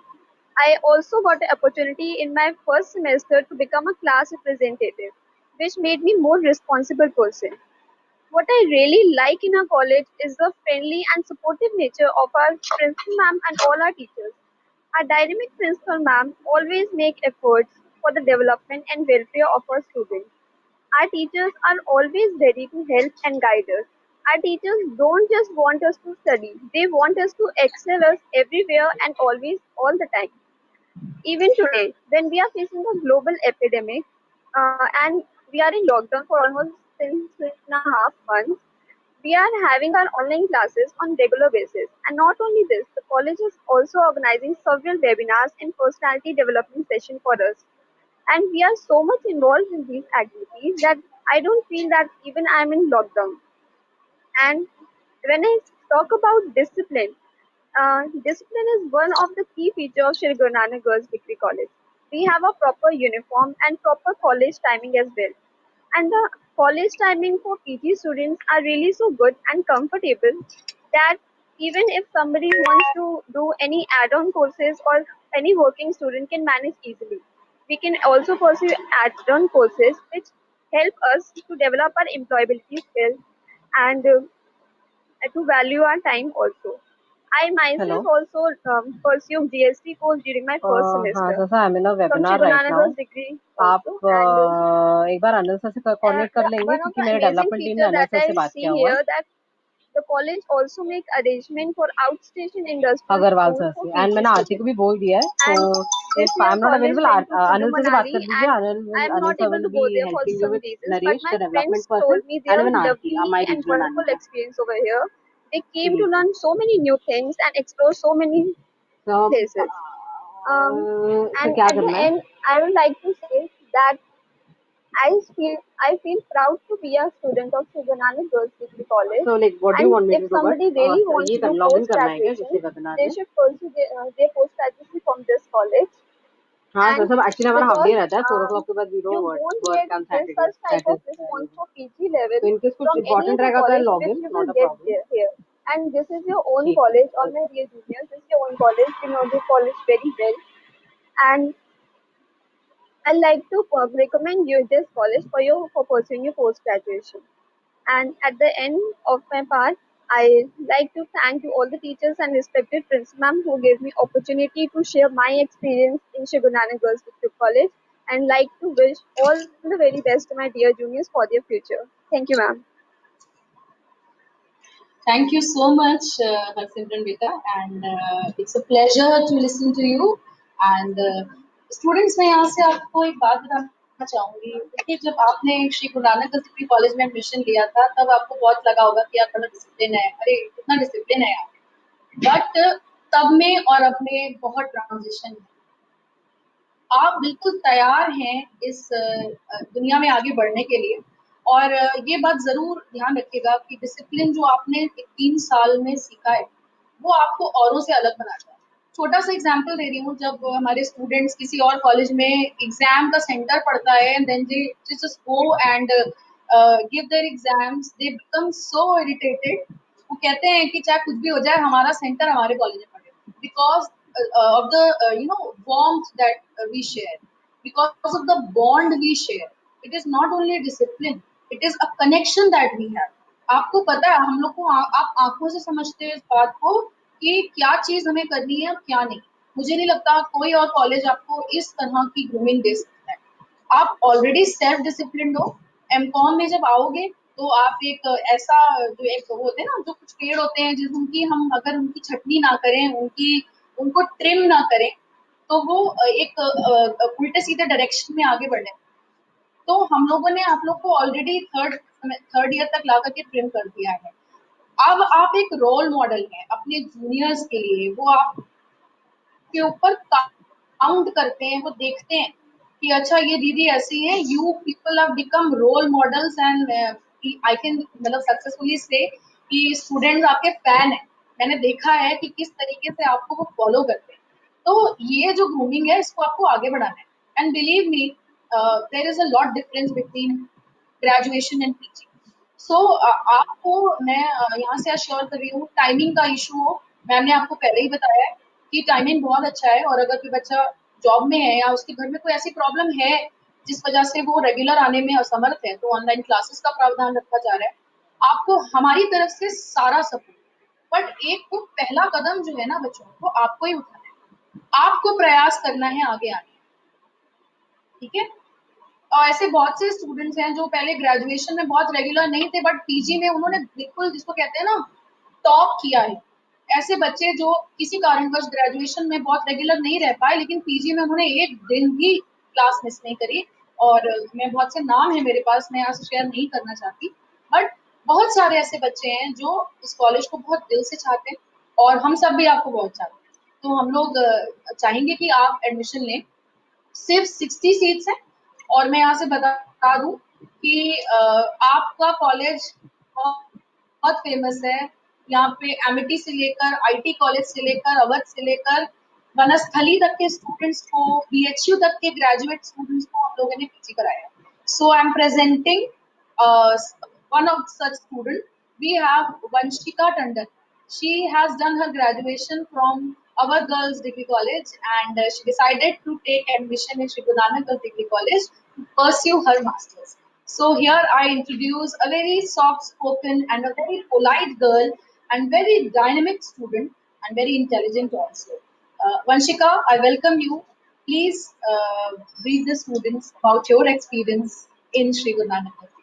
I also got the opportunity in my first semester to become a class representative, which made me more responsible person. What I really like in our college is the friendly and supportive nature of our principal ma'am and all our teachers. Our dynamic principal ma'am always make efforts for the development and welfare of our students. Our teachers are always ready to help and guide us. Our teachers don't just want us to study, they want us to excel us everywhere and always, all the time. Even today, when we are facing a global epidemic and we are in lockdown for almost since 3.5 months, we are having our online classes on regular basis. And not only this, the college is also organizing several webinars and personality development sessions for us. And we are so much involved in these activities that I don't feel that even I'm in lockdown. And when I talk about discipline, discipline is one of the key features of Shri Guru Nanak Girls Degree College. We have a proper uniform and proper college timing as well. And the college timing for PG students are really so good and comfortable that even if somebody wants to do any add-on courses or any working student can manage easily. We can also pursue add-on courses which help us to develop our employability skills and to value our time also. I myself Hello. also pursued GST course during my first हाँ semester sir, I am in a from webinar right Shiguna now. Girls degree आप also. And एक बार Anil sir से coordinate कर लेंगे, one of क्योंकि the मेरे amazing development team ने feature Anil that sir से I बात किया see हुआ है। here that the college also make arrangement for outstation industrial Agarwal school sir for से, एंड PG मैंने आरती को students. भी बोल दिया है, तो And this if I year am not college available, went to Kullu Anil sir से बात Manali, कर दीजिए। and I'm Anil not sir able will to be go there for helping you some with reasons. But Naresh my the friends development person, told me and their even Aarti lovely my and regional wonderful manager. experience over here. They came ji to ji. learn so many new things and explore so many तो places. Sir And क्या at the करना है? end, I would like to say that I feel proud to be a student of Suganani Girls Degree College. So like what do you And want me if to do, but somebody really wants ये to do log in post करना है क्या किसी graduation, webinar they में? should pursue their post graduation from this college. हाँ sir, And सब actually हमारा half day because रहता है, 4 o'clock के बाद we you don't won't work get on this Saturday, such type that of is response reason. for PG level तो in case कुछ from any important other रहेगा तो I college log which in, you will not a get problem. here. And this is your own ठीक college, है, all my okay. dear juniors. This is your own college. You know the college very well. And I like to recommend you this college for pursuing your post graduation. And at the end of my part, I like to thank you all the teachers and respected principal ma'am who gave me opportunity to share my experience in Shigunana Girls District College. and like to wish all the very best to my dear juniors for their future. Thank you, ma'am. Thank you so much, Harsimran Beta, and it's a pleasure to listen to you. And students, मैं यहाँ से आपको एक बात बताना चाहूँगी। देखिए, जब आपने श्री गुरु नानक डिग्री कॉलेज में एडमिशन लिया था, तब आपको बहुत लगा होगा कि यार बड़ा डिसिप्लिन है, अरे कितना डिसिप्लिन है यार। बट तब में और अब में बहुत ट्रांजिशन है। आप बिल्कुल तैयार हैं इस दुनिया में आगे बढ़ने के लिए। और ये बात ज़रूर ध्यान रखिएगा कि डिसिप्लिन जो आपने 3 साल में सीखा है, वो आपको औरों से अलग बनाता है। छोटा सा एग्जांपल दे रही हूँ, जब हमारे स्टूडेंट्स किसी और कॉलेज में एग्जाम का सेंटर पड़ता है and then they just go and give their exams, they become so irritated. वो कहते हैं कि चाहे कुछ भी हो जाए, हमारा सेंटर हमारे कॉलेज में पड़े, because of the warmth that we share, because of the bond we share. It is not only discipline, it is a connection that we have. आपको पता है, हम लोग को आप आंखों से समझते हैं इस बात को कि क्या चीज हमें करनी है और क्या नहीं। मुझे नहीं लगता कोई और कॉलेज आपको इस तरह की ग्रूमिंग दे सकता है। आप ऑलरेडी सेल्फ डिसिप्लिन्ड हो। एमकॉम में जब आओगे तो आप एक ऐसा जो एक वो होते हैं ना, जो कुछ पेड़ होते हैं जिस उनकी हम अगर उनकी छटनी ना करें, उनकी उनको ट्रिम ना करें, तो वो एक उल्टे सीधे डायरेक्शन में आगे बढ़े। तो हम लोगों ने आप लोग को ऑलरेडी थर्ड ईयर तक ला करके ट्रिम कर दिया है। अब आप एक रोल मॉडल हैं अपने जूनियर्स के लिए। वो आप के ऊपर काउंट करते हैं, वो देखते हैं कि अच्छा ये दीदी ऐसी है। You people have become role models and I can मतलब सक्सेसफुली से कि स्टूडेंट्स आपके फैन हैं। मैंने देखा है कि किस तरीके से आपको वो फॉलो करते हैं। तो ये जो ग्रूमिंग है, इसको आपको आगे बढ़ाना है। And believe me, there is a lot difference between graduation and teaching. So आपको मैं यहाँ से अश्योर कर रही हूँ, टाइमिंग का इशू हो, मैंने आपको पहले ही बताया है कि टाइमिंग बहुत अच्छा है। और अगर कोई बच्चा जॉब में है या उसके घर में कोई ऐसी प्रॉब्लम है जिस वजह से वो रेगुलर आने में असमर्थ है, तो ऑनलाइन क्लासेस का प्रावधान रखा जा रहा है। आपको हमारी तरफ से सारा सपोर्ट। बट एक वो पहला कदम जो है ना बच्चों, वो आपको ही उठाना है। आपको प्रयास करना है आगे आने। ठीक है। और ऐसे बहुत से स्टूडेंट्स हैं जो पहले ग्रेजुएशन में बहुत रेगुलर नहीं थे, बट पीजी में उन्होंने बिल्कुल जिसको कहते हैं ना टॉप किया है। ऐसे बच्चे जो किसी कारणवश ग्रेजुएशन में बहुत रेगुलर नहीं रह पाए, लेकिन पीजी में उन्होंने एक दिन भी क्लास मिस नहीं करी। और मैं बहुत से नाम है मेरे पास, मैं यहाँ से शेयर नहीं करना चाहती। बट बहुत सारे ऐसे बच्चे हैं जो इस कॉलेज को बहुत दिल से चाहते हैं, और हम सब भी आपको बहुत चाहते हैं। तो हम लोग चाहेंगे कि आप एडमिशन लें। सिर्फ 60 सीट्स हैं। और मैं यहाँ से बता दूं कि आपका कॉलेज बहुत बहुत फेमस है। यहाँ पे एमिटी से लेकर आईटी कॉलेज से लेकर अवध से लेकर वनस्थली तक के स्टूडेंट्स को, बीएचयू तक के ग्रेजुएट स्टूडेंट्स को हम लोगों ने पीजी कराया। So I am presenting one of such student. We have Vanshika Tandon. She has done her graduation from our girls degree college, and she decided to take admission in Shri Guru Nanak Girls Degree College to pursue her masters. So here I introduce a very soft spoken and a very polite girl and very dynamic student and very intelligent also. Vanshika, I welcome you. Please brief the students about your experience in Shri Guru Nanak Girls Degree.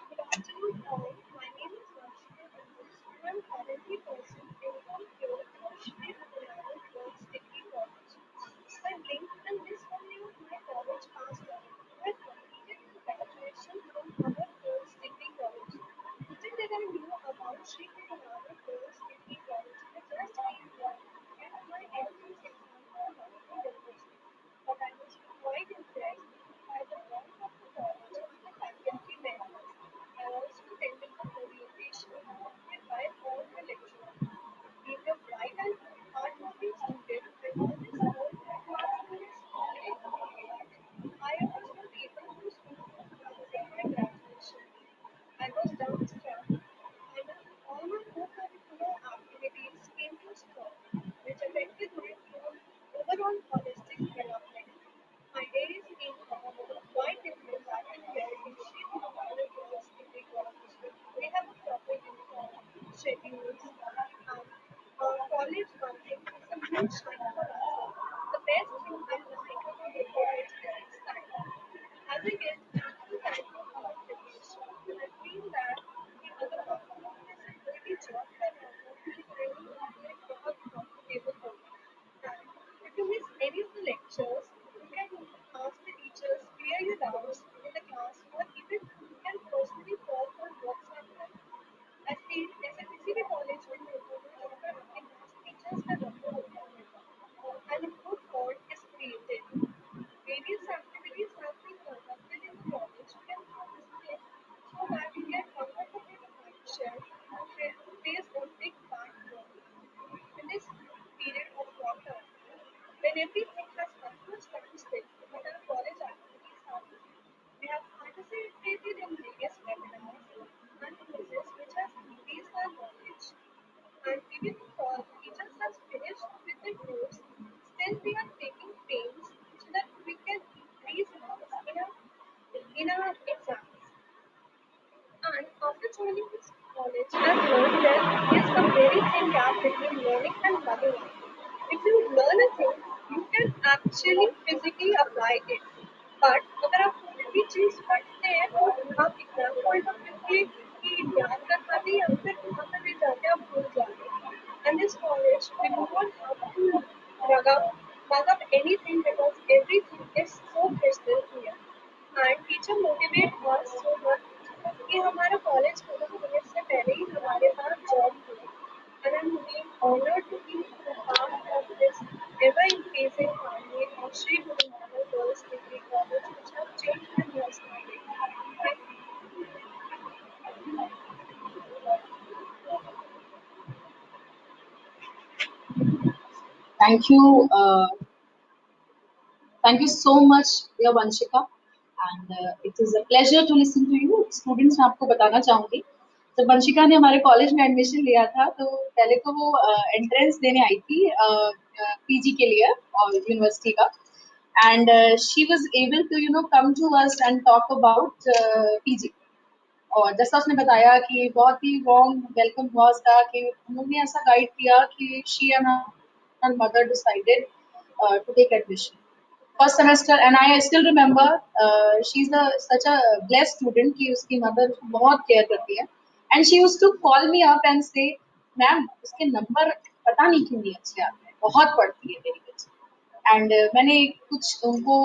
Good afternoon all. My name is Vanshika Tandon. I am currently pursuing MCOM Pure from Shri Raghunath Girls Degree College. My link and this only of my college past life. I completed my graduation from our Girls Degree College. Little did I know about Shri Raghunath Girls Degree College. I just came one and my entrance exam for Nagarjuna University. But I was quite impressed by the warmth of the college and the faculty members. I also attended the orientation hosted by all the lecturers. Being a bright and hardworking student, I always worked hard for my school education. I was not able to complete my graduation. I was dumbstruck, and all my co-curricular activities came to a stop, which affected my overall holistic development. My days in were quite different back in here in Shri Guru Girls Degree College. We have a proper uniform, schedules, and college bonding is a huge sign for us. The best semester and a good bond is created. Various activities have been conducted in the college can participate so that we get comfortable with mindshare plays a big part in this period of lockdown. When everything has come to a standstill, but our college activities have we have participated in various webinars and quizzes which has increased our knowledge. And even if teachers has finished with the course, still we are taking pains so that we can increase marks in our exams. And after joining this college, I've learned that there's a very thin gap between learning and loving it. If you learn a thing, you can actually physically apply it. But अगर आप कोई भी चीज पढ़ते हैं तो आप exam point of view के कि याद कर पाते हैं या फिर वहाँ पर भी जाके आप भूल जाते हैं. And this college, we do not have to mug up anything because everything is so crystal clear. And teacher motivate us so much कि हमारा कॉलेज खत्म होने से पहले ही हमारे पास जॉब हुई. And I'm being honored to be a part of this ever increasing family of Sri Guru Nanak Girls Degree College, which have changed my personality. Thank you. Thank you. Thank you so much, dear Vanshika. And it is a pleasure to listen to you. Students, मैं आपको बताना चाहूँगी जब वंशिका ने हमारे college में admission लिया था तो पहले तो वो एंट्रेंस देने आई थी पीजी के लिए और यूनिवर्सिटी का and she was able to come to us and talk about PG और जैसा उसने बताया कि बहुत ही वार्म वेलकम हुआ उसका कि उन्होंने ऐसा गाइड किया कि she and her mother decided to take admission first semester and I still remember she's such a blessed student कि उसकी mother उसको बहुत care करती है and she used to call me up and say ma'am उसके number पता नहीं क्यों नहीं अच्छे आते हैं बहुत पढ़ती है मेरी बच्ची एंड मैंने कुछ उनको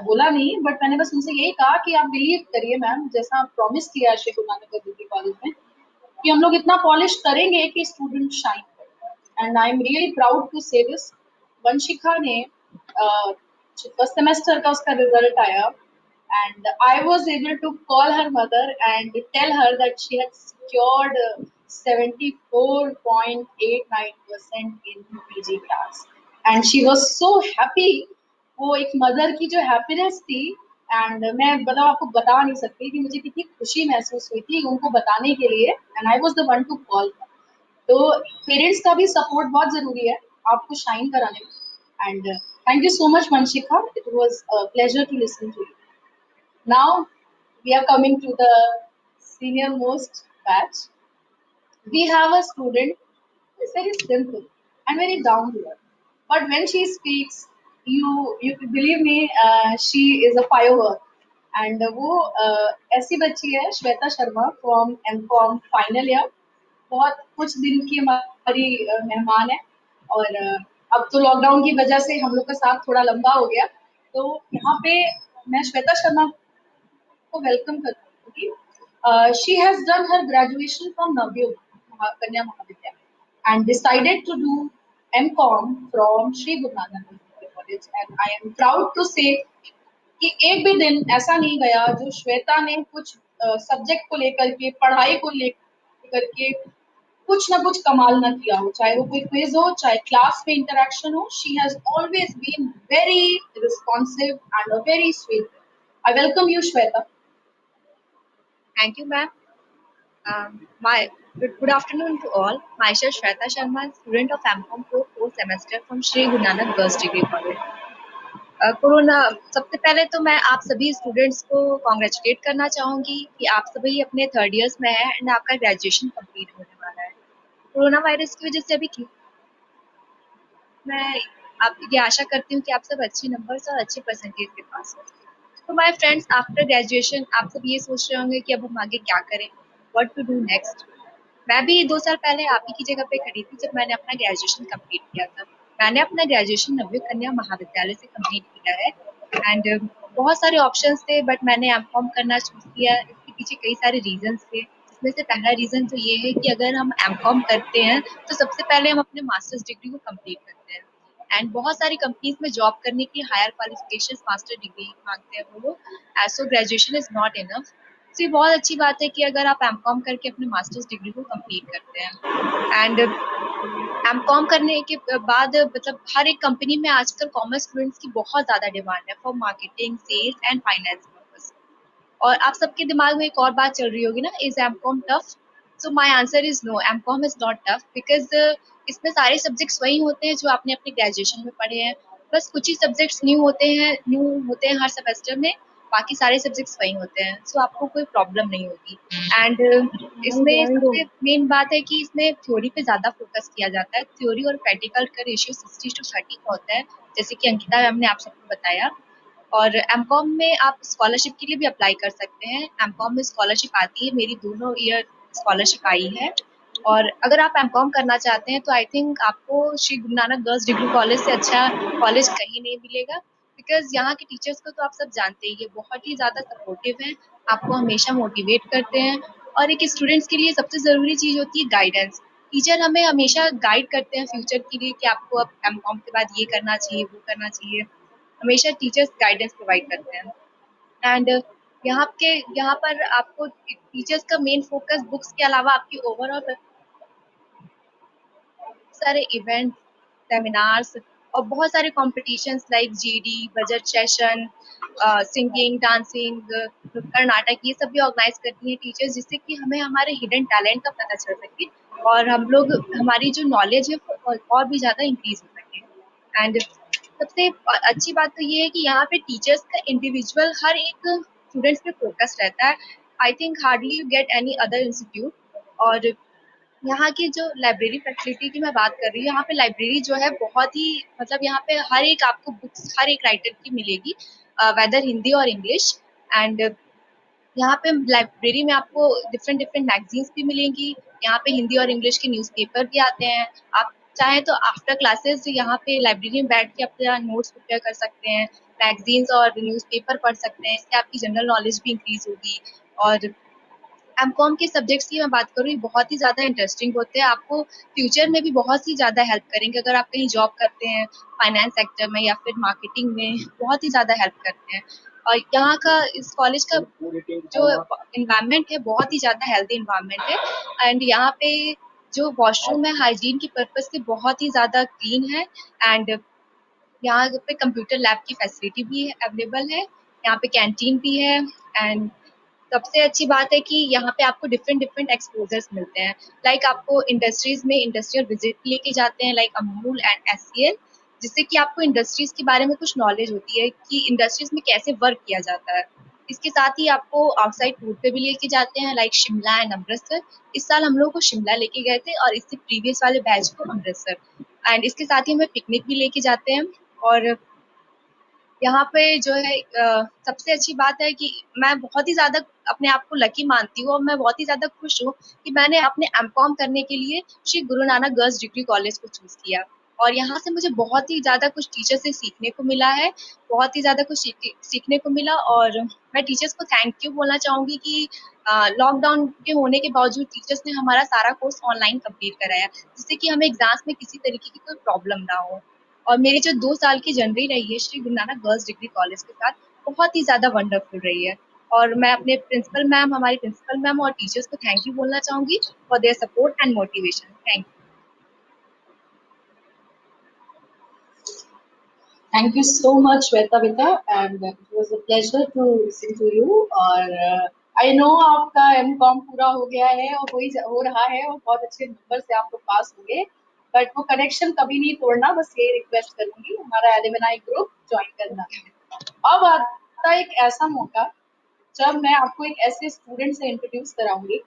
बोला नहीं बट मैंने बस उनसे यही कहा कि आप बिलीव करिए मैम जैसा प्रॉमिस किया श्री गुरु नानक डिग्री कॉलेज में कि हम लोग इतना पॉलिश करेंगे कि स्टूडेंट शाइन करे and I am really proud to say this Vanshika ने फर्स्ट सेमेस्टर का उसका रिजल्ट आया and I was able to call her mother and tell her that she had secured 74.89% in PG class and she was so happy वो एक mother की जो happiness थी and मैं बताओ आपको बता नहीं सकती कि मुझे कितनी खुशी महसूस हुई थी उनको बताने के लिए and I was the one two call तो पेरेंट्स का भी सपोर्ट बहुत जरूरी है आपको शाइन कराने में and thank you so much Vanshika it was a pleasure to listen to you now we are coming to the senior most batch. We have a student who is very simple and very down to earth. But when she speaks, you believe me, she is a firework. And वो ऐसी बच्ची है Shweta Sharma from MCom final year बहुत कुछ दिन की हमारी मेहमान है और अब तो लॉकडाउन की वजह से हम लोग का साथ थोड़ा लंबा हो गया तो यहाँ पे मैं श्वेता शर्मा को वेलकम करती हूँ she has done her graduation from Navyug Kanya Mahavidyalaya and decided to do MCom from Shri Guru Nanak college and I am proud to say कि एक भी दिन ऐसा नहीं गया जो श्वेता ने कुछ सब्जेक्ट को लेकर के पढ़ाई को लेकर के कुछ ना कुछ कमाल ना किया हो चाहे वो कोई क्विज हो चाहे क्लास में इंटरेक्शन हो she has always been very responsive and a very sweet I welcome you Shweta Thank you, ma'am. Good afternoon to all. Myself Shweta Sharma, student of MCOM Pro 4th semester from Sri Guru Nanak Girls Degree College. Corona सबसे पहले तो मैं आप सभी students को congratulate करना चाहूँगी कि आप सभी अपने थर्ड ईयर्स में हैं एंड आपका ग्रेजुएशन कंप्लीट होने वाला है. कोरोना वायरस की वजह से अभी मैं आप ये आशा करती हूँ कि आप सब अच्छे नंबर्स और अच्छे परसेंटेज के पास हो. तो माय फ्रेंड्स आफ्टर ग्रेजुएशन आप सब ये सोच रहे होंगे कि अब हम आगे क्या करें, व्हाट टू डू नेक्स्ट. मैं भी 2 साल पहले आप ही की जगह पे खड़ी थी जब मैंने अपना ग्रेजुएशन कंप्लीट किया था. मैंने अपना ग्रेजुएशन नवयुग कन्या महाविद्यालय से कंप्लीट किया है एंड बहुत सारे ऑप्शंस थे बट मैंने एमकॉम करना चूज किया. इसके पीछे कई सारे रीजंस थे उसमें से पहला रीज़न तो ये है कि अगर हम एमकॉम करते हैं तो सबसे पहले हम अपने मास्टर्स डिग्री को कंप्लीट करते हैं, एंड बहुत सारी कंपनीज में जॉब करने के लिए हायर क्वालिफिकेशन मास्टर डिग्री मांगते हैं वो लोग, सो ग्रेजुएशन इज नॉट इनफ। तो ये बहुत अच्छी बात है कि अगर आप एमकॉम करके अपने मास्टर्स डिग्री को कंप्लीट करते हैं, एंड एमकॉम करने के बाद मतलब हर एक कंपनी में आजकल कॉमर्स स्टूडेंट्स की बहुत ज़्यादा डिमांड है for marketing, sales and finance purpose. और आप सबके दिमाग में एक और बात चल रही होगी ना, is MCom tough? So my answer is no, MCom is not tough, because इसमें सारे सब्जेक्ट्स वही होते हैं जो आपने अपने ग्रेजुएशन में पढ़े हैं, बस कुछ ही सब्जेक्ट्स न्यू होते हैं हर सेमेस्टर में, बाकी सारे सब्जेक्ट्स वही होते हैं, सो आपको कोई प्रॉब्लम नहीं होगी। एंड इसमें सबसे मेन बात है कि इसमें थ्योरी पे ज़्यादा फोकस किया जाता है, थ्योरी और प्रैक्टिकल का रेशियो 60-30 का होता है, जैसे कि अंकिता मैम ने आप सबको बताया। और एमकॉम में आप स्कॉलरशिप के लिए भी अप्लाई कर सकते हैं, एमकॉम में स्कॉलरशिप आती है, मेरी दोनों ईयर स्कॉलरशिप आई है। और अगर आप एमकॉम करना चाहते हैं तो आई थिंक आपको Shri Guru Nanak girls degree college से अच्छा कॉलेज कहीं नहीं मिलेगा, बिकॉज यहाँ के टीचर्स को तो आप सब जानते ही है, बहुत ही ज़्यादा सपोर्टिव हैं, आपको हमेशा मोटिवेट करते हैं। और एक स्टूडेंट्स के लिए सबसे ज़रूरी चीज़ होती है गाइडेंस। टीचर हमें हमेशा गाइड करते हैं फ्यूचर के लिए कि आपको अब एमकॉम के बाद ये करना चाहिए, वो करना चाहिए, हमेशा टीचर्स गाइडेंस प्रोवाइड करते हैं। एंड यहाँ पर आपको टीचर्स का मेन फोकस बुक्स के अलावा आपकी ओवरऑल सारे इवेंट, सेमिनार्स और बहुत सारे competitions like GD, budget session, singing, dancing, नुक्कड़ नाटक, ये सब भी ऑर्गेनाइज करती हैं टीचर्स, जिससे कि हमें हमारे हिडन टैलेंट का पता चल सके और हम लोग हमारी जो नॉलेज है वो और भी ज़्यादा इंक्रीज हो सके। एंड सबसे अच्छी बात तो ये है कि यहाँ पे टीचर्स का इंडिविजुअल हर एक स्टूडेंट्स पे फोकस रहता है, I think hardly you get any other institute. और यहाँ की जो लाइब्रेरी फैसिलिटी की मैं बात कर रही हूँ, यहाँ पे लाइब्रेरी जो है बहुत ही मतलब यहाँ पे हर एक आपको बुक्स हर एक राइटर की मिलेगी, वेदर हिंदी और इंग्लिश। एंड यहाँ पे लाइब्रेरी में आपको डिफरेंट डिफरेंट मैगजीन्स भी मिलेंगी, यहाँ पे हिंदी और इंग्लिश के न्यूज़पेपर भी आते हैं। आप चाहें तो आफ्टर क्लासेस यहाँ पे लाइब्रेरी में बैठ के अपना नोट्स प्रिपेयर कर सकते हैं, मैगजीन्स और न्यूज़पेपर पढ़ सकते हैं, इससे आपकी जनरल नॉलेज भी इंक्रीज होगी। और एमकॉम के सब्जेक्ट्स की मैं बात करूँ, ये बहुत ही ज़्यादा इंटरेस्टिंग होते हैं, आपको फ्यूचर में भी बहुत ही ज़्यादा हेल्प करेंगे, अगर आप कहीं जॉब करते हैं फाइनेंस सेक्टर में या फिर मार्केटिंग में, बहुत ही ज़्यादा हेल्प करते हैं। और यहाँ का इस कॉलेज का जो इन्वायरमेंट है बहुत ही ज़्यादा हेल्दी इन्वायरमेंट है, एंड यहाँ पे जो वॉशरूम है हाइजीन की पर्पज से बहुत ही ज़्यादा क्लीन है। एंड यहाँ पे कंप्यूटर लैब की फैसिलिटी भी अवेलेबल है, यहाँ पे कैंटीन भी है। एंड सबसे अच्छी बात है कि यहाँ पे आपको डिफरेंट डिफरेंट एक्सपोजर्स मिलते हैं, लाइक आपको इंडस्ट्रीज में इंडस्ट्रियल विजिट लेके जाते हैं लाइक अमूल एंड एससीएल, जिससे कि आपको इंडस्ट्रीज के बारे में कुछ नॉलेज होती है कि इंडस्ट्रीज में कैसे वर्क किया जाता है। इसके साथ ही आपको आउटसाइड टूर पे भी लेके जाते हैं लाइक शिमला एंड अमृतसर। इस साल हम लोग को शिमला लेके गए थे और इससे प्रीवियस वाले बैच को अमृतसर। एंड इसके साथ ही हमें पिकनिक भी लेके जाते हैं। और यहाँ पे जो है सबसे अच्छी बात है कि मैं बहुत ही ज़्यादा अपने आप को लकी मानती हूँ और मैं बहुत ही ज़्यादा खुश हूँ कि मैंने अपने एमकॉम करने के लिए Shri Guru Nanak girls degree college को चूज़ किया। और यहाँ से मुझे बहुत ही ज़्यादा कुछ टीचर से सीखने को मिला है, बहुत ही ज़्यादा कुछ सीखने को मिला। और मैं टीचर्स को थैंक यू बोलना चाहूँगी कि लॉकडाउन के होने के बावजूद टीचर्स ने हमारा सारा कोर्स ऑनलाइन कंप्लीट कराया, जिससे कि हमें एग्जाम्स में किसी तरीके की कोई प्रॉब्लम ना हो। और मेरी जो 2 साल की जर्नी रही है Shri Guru Nanak girls degree college के साथ, बहुत ही ज़्यादा वंडरफुल रही है। और मैं अपने प्रिंसिपल मैम, हमारी प्रिंसिपल मैम और टीचर्स को थैंक यू बोलना चाहूँगी for their support and motivation. Thank you. Thank you so much, Shweta, and it was a pleasure to listen to you. और आई नो आपका एमकॉम पूरा हो गया है और हो रहा है और बहुत अच्छे नंबर से आप लोग पास होंगे, बट वो कनेक्शन कभी नहीं तोड़ना, बस ये रिक्वेस्ट करूंगी हमारा एलिमनाई ग्रुप ज्वाइन करना। अब आता एक ऐसा मौका जब मैं आपको एक ऐसे स्टूडेंट से इंट्रोड्यूस कराऊंगी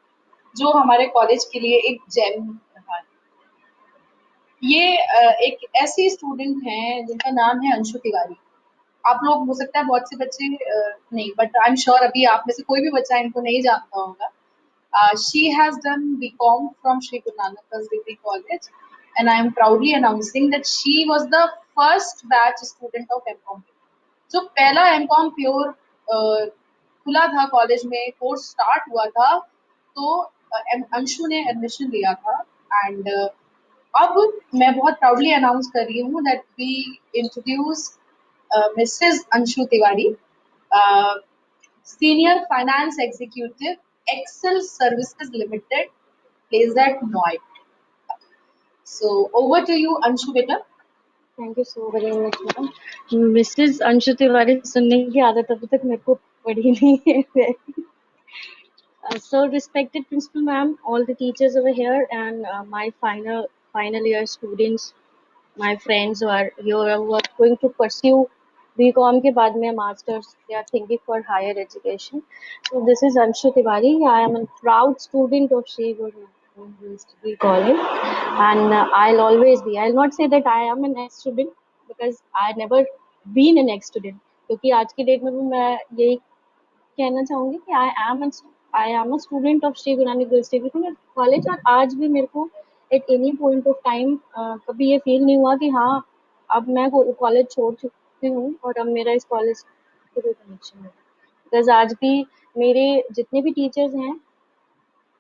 जो हमारे कॉलेज के लिए एक जेम रहा है। ये एक ऐसी स्टूडेंट हैं जिनका नाम है अंशु तिवारी। आप लोग हो सकता है बहुत से बच्चे नहीं, बट आई एम श्योर अभी आप में से कोई भी बच्चा इनको नहीं जानता होगा। She has done BCom from Sri Guru Nanak Girls Degree College, and I am proudly announcing that she was the first batch student of MCom। जो पहला MCom प्योर खुला था कॉलेज में, कोर्स स्टार्ट हुआ था, तो अंशु ने एडमिशन लिया था एंड अब मैं बहुत प्राउडली अनाउंस कर रही हूँ that we introduce Mrs Anshu Tiwari, senior finance executive, Excel services limited, based at Noida. So over to you, Anshu beta. Thank you so very much ma'am. Mrs Anshu Tiwari सुनने की आदत अभी तक मेरे को पड़ी नहीं है। So respected principal ma'am, all the teachers over here, and my final year students, my friends who are going to pursue BCom के बाद में masters, they are thinking for higher education. So this is Anshu Tiwari. I am a proud student of Shri Guru Degree College, and I'll always be. I'll not say that I am an ex student because I never been an ex student. क्योंकि आज की date में भी मैं यही कहना चाहूंगी कि I am a student of Shri Guru Nanak girls degree college, और आज भी मेरे को at any point of time कभी ये फील नहीं हुआ कि हाँ अब मैं कॉलेज छोड़ चुकी हूँ और अब मेरा इस कॉलेज से कोई कनेक्शन है। बिकॉज आज भी मेरे जितने भी टीचर्स हैं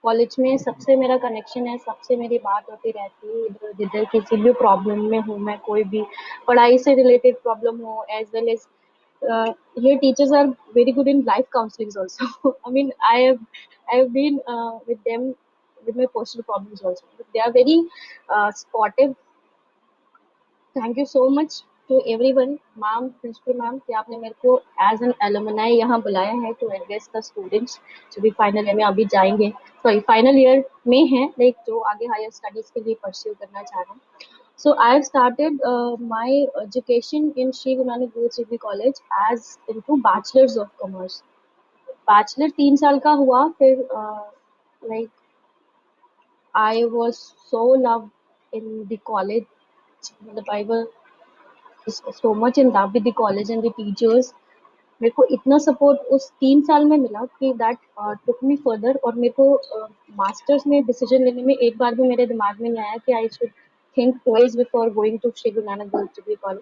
कॉलेज में, सबसे मेरा कनेक्शन है, सबसे मेरी बात होती रहती है। इधर जिधर किसी भी प्रॉब्लम में हूँ मैं, कोई भी पढ़ाई से रिलेटेड प्रॉब्लम हो, as well as here teachers are very good in life counselings also. I mean, I have been with them with my personal problems also. But they are very supportive. Thank you so much to everyone, ma'am, principal ma'am, कि आपने मेरे को as an alumni यहाँ बुलाया है to address the students जो भी final year में अभी जाएंगे, सॉरी फाइनल ईयर में हैं, लाइक जो आगे हायर स्टडीज के लिए परस्यू करना चाह रहे हैं। So I've started my education in Sri Guru Nanak Girls Degree College as into Bachelor's of Commerce. Bachelor 3 साल का हुआ, फिर like I was so loved in the college. मतलब I was so much in love with the college and the teachers. मेरे को इतना support उस 3 साल में मिला कि दैट टुक मी फर्दर, और मेरे को मास्टर्स में डिसीजन लेने में एक बार भी मेरे दिमाग में नहीं आया कि I should think twice before going to Shri Guru Nanak girls degree college,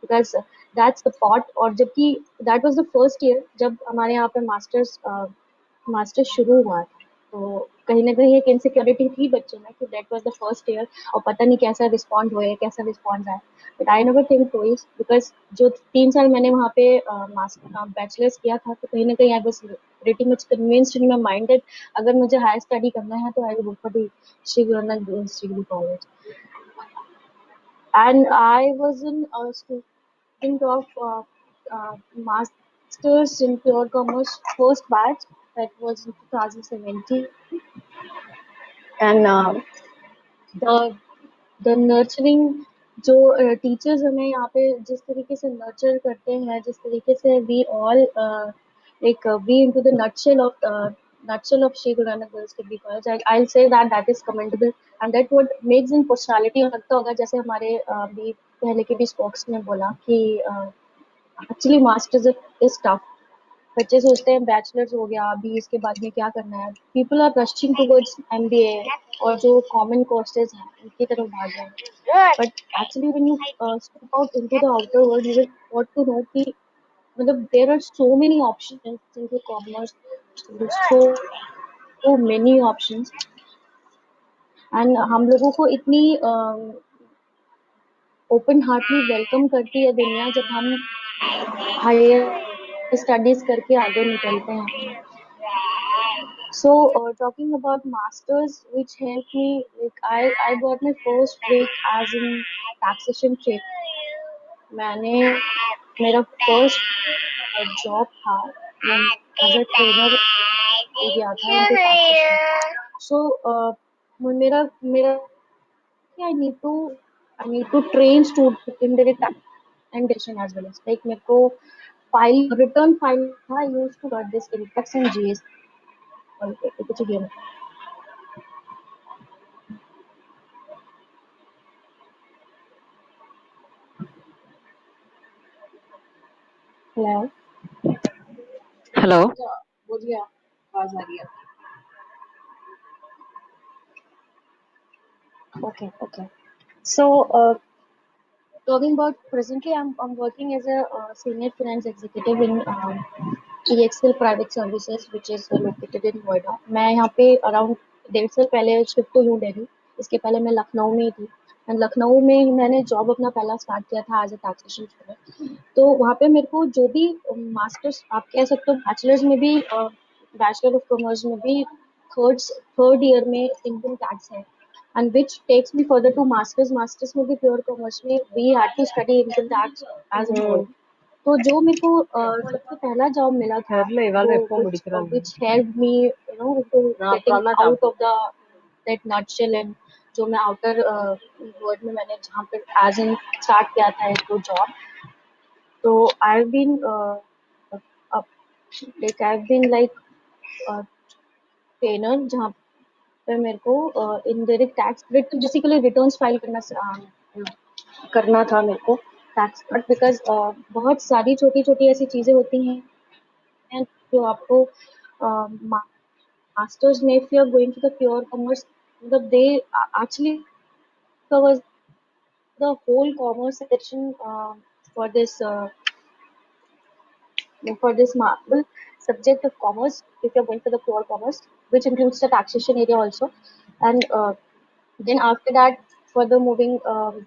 because that's the pot. और जबकि that was the first year जब हमारे यहाँ पे मास्टर्स शुरू हुआ था, तो कहीं ना कहीं एक इनसिक्योरिटी थी बच्चों में कि that was the first year और पता नहीं कैसा रिस्पॉन्ड हुए, कैसा रिस्पॉन्स आए। But I never think twice, because जो 3 साल मैंने वहाँ पे बैचलर्स किया था, तो कहीं ना कहीं I was pretty much convinced in my mind that अगर मुझे हायर स्टडी करना है तो I will go for the Shri Guru Nanak girls degree college. And I was a student of masters in pure commerce first batch, that was in 2017, and the the nurturing जो teachers हमें यहाँ पे जिस तरीके से नर्चर करते हैं, जिस तरीके से we all like we into the nutshell of Shri Guru Nanak Girls Degree College, I'll say that is commendable, and that what makes in personality। और लगता होगा जैसे हमारे भी पहले के भी स्पोक्स में बोला कि एक्चुअली मास्टर्स इज टफ। बच्चे सोचते हैं बैचलर्स हो गया अभी इसके बाद में क्या करना है, people are rushing towards MBA और जो कॉमन कोर्सेज हैं उनकी तरफ भाग रहे हैं। But actually when you step out into the outer world you will got to know कि मतलब there are so many options into commerce, so many options, and हम लोगों को इतनी ओपन हार्टली वेलकम करती है दुनिया जब हम हायर स्टडीज करके आगे निकलते हैं। So talking about masters which helped me, like I got my first break as in taxation trade। मैंने मेरा फर्स्ट जॉब था एज अ ट्रेनर गया था इनटू टैक्सेशन। सो मेरा मेरा I need to train student in their taxation as well as like मेरे को file return file था, I used to got this in tax and GST कुछ game. Hello Hello. अच्छा, बोलिए, आवाज आ रही है। okay so talking about presently I'm working as a senior finance executive in EXL Private Services which is located in Noida। मैं यहाँ पे around 1.5 साल पहले शिफ्ट हुई हूँ दिल्ली। इसके पहले मैं लखनऊ में ही थी, एंड लखनऊ में ही मैंने जॉब अपना पहला स्टार्ट किया था एज अ टैक्सेशन स्टूडेंट। तो वहाँ पे मेरे को जो भी मास्टर्स आप कह सकते हो, बैचलर्स में भी, बैचलर ऑफ कॉमर्स में भी थर्ड ईयर में इनकम टैक्स है, and which takes me further to masters में भी प्योर कॉमर्स में we had to study income tax as a whole। तो जो मेरे को सबसे पहला जॉब मिला था वो which helped me to getting out of the that nutshell, and जो मैं outer world में मैंने जहाँ पे as in start किया था एक तो जॉब। तो I've been up, like I've been like a trainer जहाँ पे मेरे को indirect tax basically returns file करना था मेरे को टैक्स, बट बिकॉज बहुत सारी छोटी छोटी ऐसी चीजें होती हैं जो आपको मास्टर्स में, if you are going to the pure commerce, मतलब they actually covers the whole commerce section for this marble subject of commerce if you're going for the pure commerce, which includes the taxation area also. And then after that, further moving,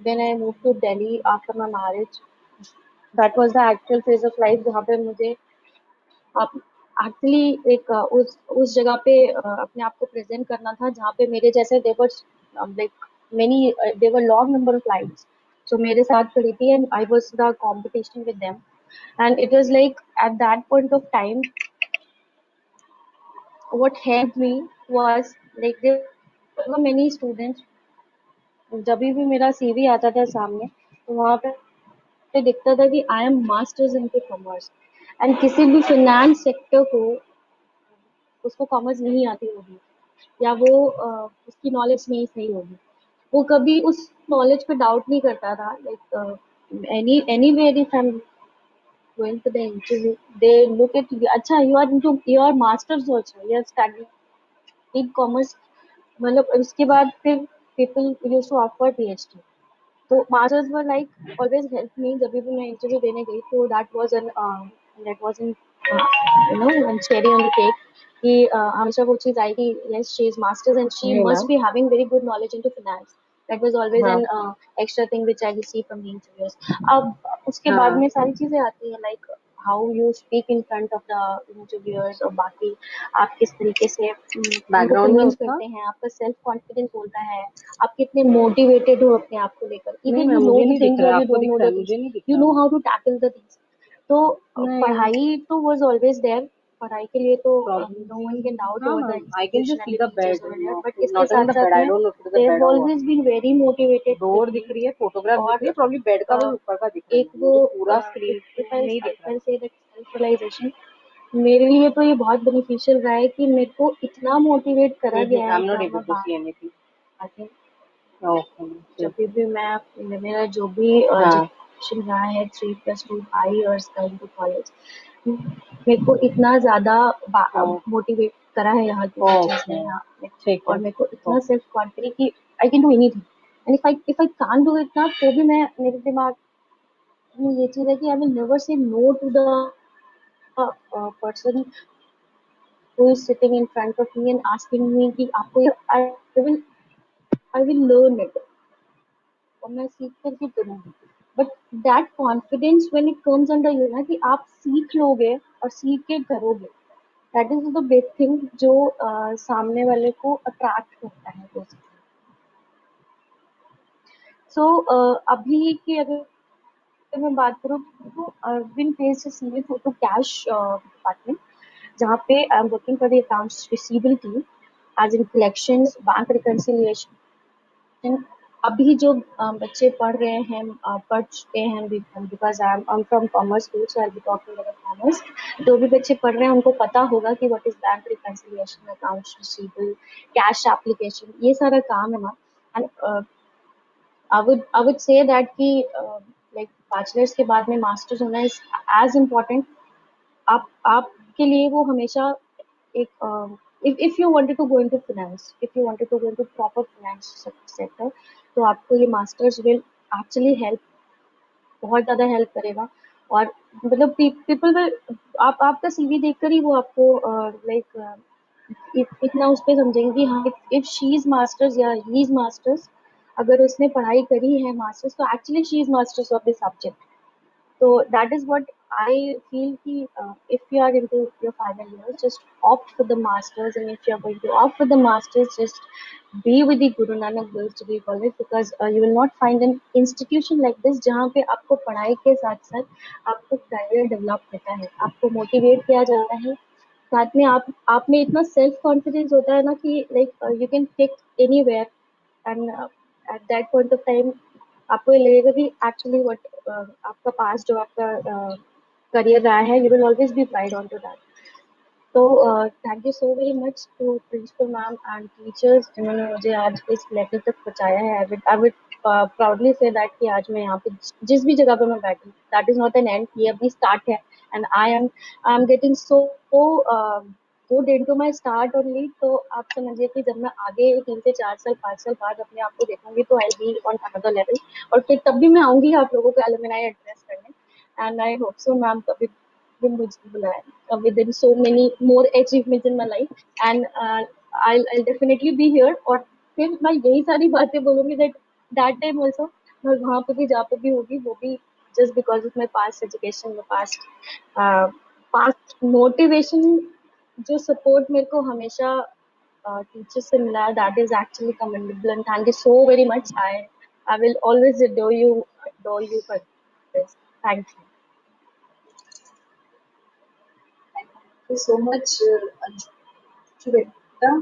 when I moved to Delhi after my marriage, that was the actual phase of life जहाँ पे मुझे आप actually एक उस जगह पे अपने आप को प्रेजेंट करना था जहाँ पे मेरे जैसे they were like many they were long number of lines जो मेरे साथ खड़ी थी, and I was the competition with them, and it was like at that point of time what helped me was like there were many students, जब भी मेरा CV आता था सामने तो वहाँ पे दिखता था कि I am masters in commerce, and किसी भी फाइनेंस सेक्टर को उसको कॉमर्स नहीं आती होगी या वो उसकी नॉलेज नहीं सही होगी, वो कभी उस नॉलेज पे डाउट नहीं करता था। Like anywhere if I am going to the interview, they look at you, अच्छा you are into your masters also, you have studied commerce, मतलब उसके बाद फिर people used to offer PhD। तो masters were like always help me जब भी मैं interview देने गई, तो that was an cherry on the cake कि हमेशा वो चीज आई कि yes she is masters and she must be having very good knowledge into finance. That was always an extra thing which I receive from the interviewers. अब उसके बाद में सारी चीजें आती हैं, like how you speak in front of the interviewers, और बाकी आप किस तरीके से उनको कन्विंस करते हैं, आपका सेल्फ कॉन्फिडेंस बोलता है, आप कितने मोटिवेटेड हो अपने आप को लेकर, even you know the things और you don't know the things, you know how to tackle the things. तो पढ़ाई तो वाज ऑलवेज देयर, पढ़ाई के लिए तो no one can doubt over the institution and the teachers over there, but इसके साथ साथ में they have always been very motivated. Door दिख रही है, फोटोग्राफ दिख रही है, प्रॉब्ली बेड का भी ऊपर का दिख रहा है, एक वो पूरा स्क्रीन नहीं दिख रहा है। से दैट सेल्फ रियलाइजेशन मेरे लिए तो ये बहुत बेनिफिशियल रहा है कि मेरे को इतना मोटिवेट करा गया है आई थिंक जब भी मैं मेरा जो भी एजुकेशन रहा है 3+2 5 इयर्स का इनटू कॉलेज, मेरे को इतना ज्यादा मोटिवेट करा है यहाँ की टीचर्स ने यहाँ पे, और मेरे को इतना सेल्फ कॉन्फिडेंट कि I can do anything, and if I can't do it ना, तो भी मैं मेरे दिमाग में ये चीज है कि I will never say no to the person who is sitting in front of me and asking me कि आपको I will learn it और मैं सीख करके करूँगी, but that confidence when it comes under you ना कि आप सीख लोगे और सीख के करोगे, that is the big thing जो सामने वाले को अट्रैक्ट करता है बेसिकली। सो अभी की अगर मैं बात करूँ तो बिन फेस सीवी टू कैश डिपार्टमेंट, जहाँ पे I am working for the accounts receivable team as in collections, bank reconciliation. अभी जो बच्चे पढ़ रहे हैं, पढ़ चुके हैं, because I am from commerce field, so I be talking about commerce. जो भी बच्चे पढ़ रहे हैं उनको पता होगा कि what is bank reconciliation, accounts receivable, cash application, ये सारा काम है ना। And I would say that कि like बैचलर्स के बाद में मास्टर्स होना इज एज इम्पोर्टेंट। आपके लिए वो हमेशा एक if you wanted to go into finance, if you wanted to go into proper finance sector, तो आपको ये मास्टर्स विल एक्चुअली हेल्प, बहुत ज़्यादा हेल्प करेगा। और मतलब पीपल विल आपका सीवी देखकर ही वो आपको लाइक इतना उस पर समझेंगे कि हाँ इफ शी इज मास्टर्स या ही इज मास्टर्स, अगर उसने पढ़ाई करी है मास्टर्स, तो actually she is masters of the subject. So that is what I feel ki, if you are into your final years, just opt for the masters, and if you are going to opt for the masters, just be with the Guru Nanak Girls Degree College, because you will not find an institution like this जहाँ पे आपको पढ़ाई के साथ साथ आपको career develop होता है, आपको motivate किया जाता है, साथ में आप में इतना सेल्फ कॉन्फिडेंस होता है ना कि like you can pick anywhere, and at that point of time आपको ये लगेगा कि एक्चुअली व्हाट आपका पास्ट जो आपका करियर रहा है, you will always be pride on to that. तो thank you so very much to principal ma'am and teachers जिन्होंने मुझे आज इस लेवल तक पहुंचाया है. I would proudly say that कि आज मैं यहाँ पे जिस भी जगह पे मैं बैठी, that is not an and, ये अभी स्टार्ट है. And I am getting so good into my start only. तो आप समझिए कि जब मैं आगे 3 से 4 साल 5 साल बाद अपने आप को देखूंगी तो आई बी ऑन अनदर लेवल, और फिर तब भी मैं आऊंगी आप लोगों को एलुमनाई एड्रेस करने. And I hope so ma'am कभी भी मुझे बुलाएं within so many more achievements in my life, and I'll definitely be here. और फिर मैं यही सारी बातें बोलूंगी that time also मैं वहाँ पे भी जहाँ पे भी होगी वो भी just because of my past education, my past motivation, जो support मेरे को हमेशा टीचर से मिला है, that is actually commendable, and thank you so very much. I will always adore you for this. Thank you. Thank you so much, Shubhita,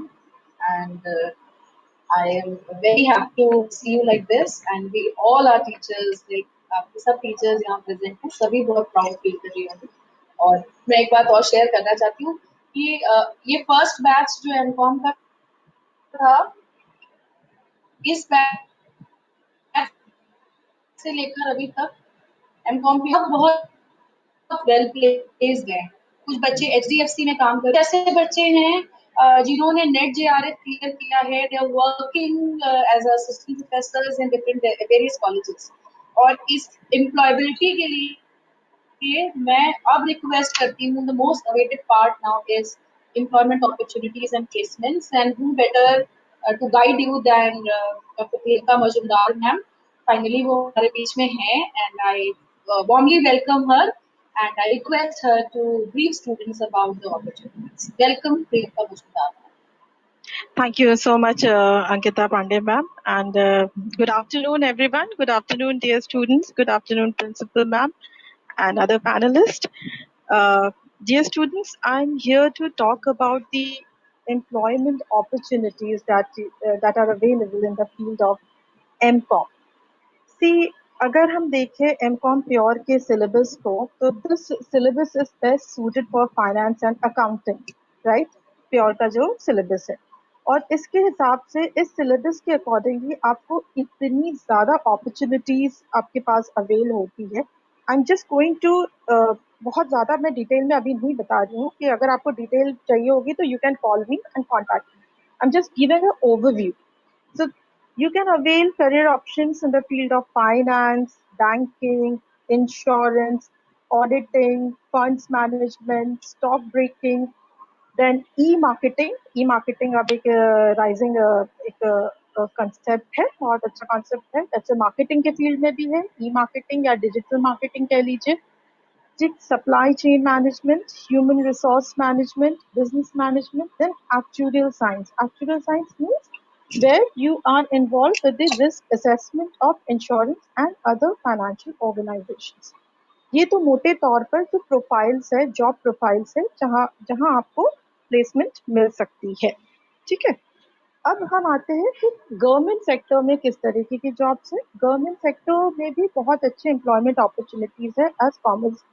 and I am very happy to see you like this. And we all are teachers, like आपके सब teachers यहाँ present हैं, सभी बहुत proud feel कर रही होंगी. और मैं एक बात और शेयर करना चाहती हूँ कि ये फर्स्ट बैच जो एमकॉम का था, इस बैच से लेकर अभी तक एमकॉम की बहुत वेल प्लेस्ड है. कुछ बच्चे एचडीएफसी में काम करते हैं, ऐसे बच्चे हैं जिन्होंने नेट जेआरएफ क्लियर किया है. They are working as assistant professors in different various colleges. और इस एम्प्लॉयबिलिटी के लिए मैं अब रिक्वेस्ट करती हूँ, the most awaited part now is employment opportunities and placements, and who better to guide you than Dr. Priyanka Majumdar ma'am. Finally वो हमारे बीच में हैं, and I warmly welcome her, and I request her to brief students about the opportunities. Welcome, Priyanka Majumdar. Thank you so much, Ankita Pandey ma'am, and good afternoon everyone. Good afternoon dear students. Good afternoon principal ma'am and other panelists. Dear students, I'm here to talk about the employment opportunities that are available in the field of MCOM. See, अगर हम देखें MCOM pure के syllabus को, तो this syllabus is best suited for finance and accounting, right? Pure का जो syllabus है, और इसके हिसाब से इस syllabus के accordingly आपको इतनी ज़्यादा opportunities आपके पास avail होती है. I'm just going to बहुत ज़्यादा मैं डिटेल में अभी नहीं बता रही हूँ कि अगर आपको डिटेल चाहिए होगी तो you can call me and contact me. I'm just giving an overview. So you can avail career options in the field of finance, banking, insurance, auditing, funds management, stock broking, then e-marketing. E-marketing अब एक rising एक concept है, बहुत अच्छा concept है. अच्छा marketing के field में भी है, e-marketing या digital marketing कह लीजिए. Supply chain management, human resource management, business management, then actuarial science. Actuarial science means where you are involved with the risk assessment of insurance and other financial organizations. ये तो मोटे तौर पर जो profiles है, job profiles है, जहाँ जहाँ आपको प्लेसमेंट मिल सकती है. ठीक है, अब हम आते हैं कि गवर्नमेंट सेक्टर में किस तरीके की जॉब्स है. गवर्नमेंट सेक्टर में भी बहुत अच्छे एम्प्लॉयमेंट अपॉर्चुनिटीज है as commerce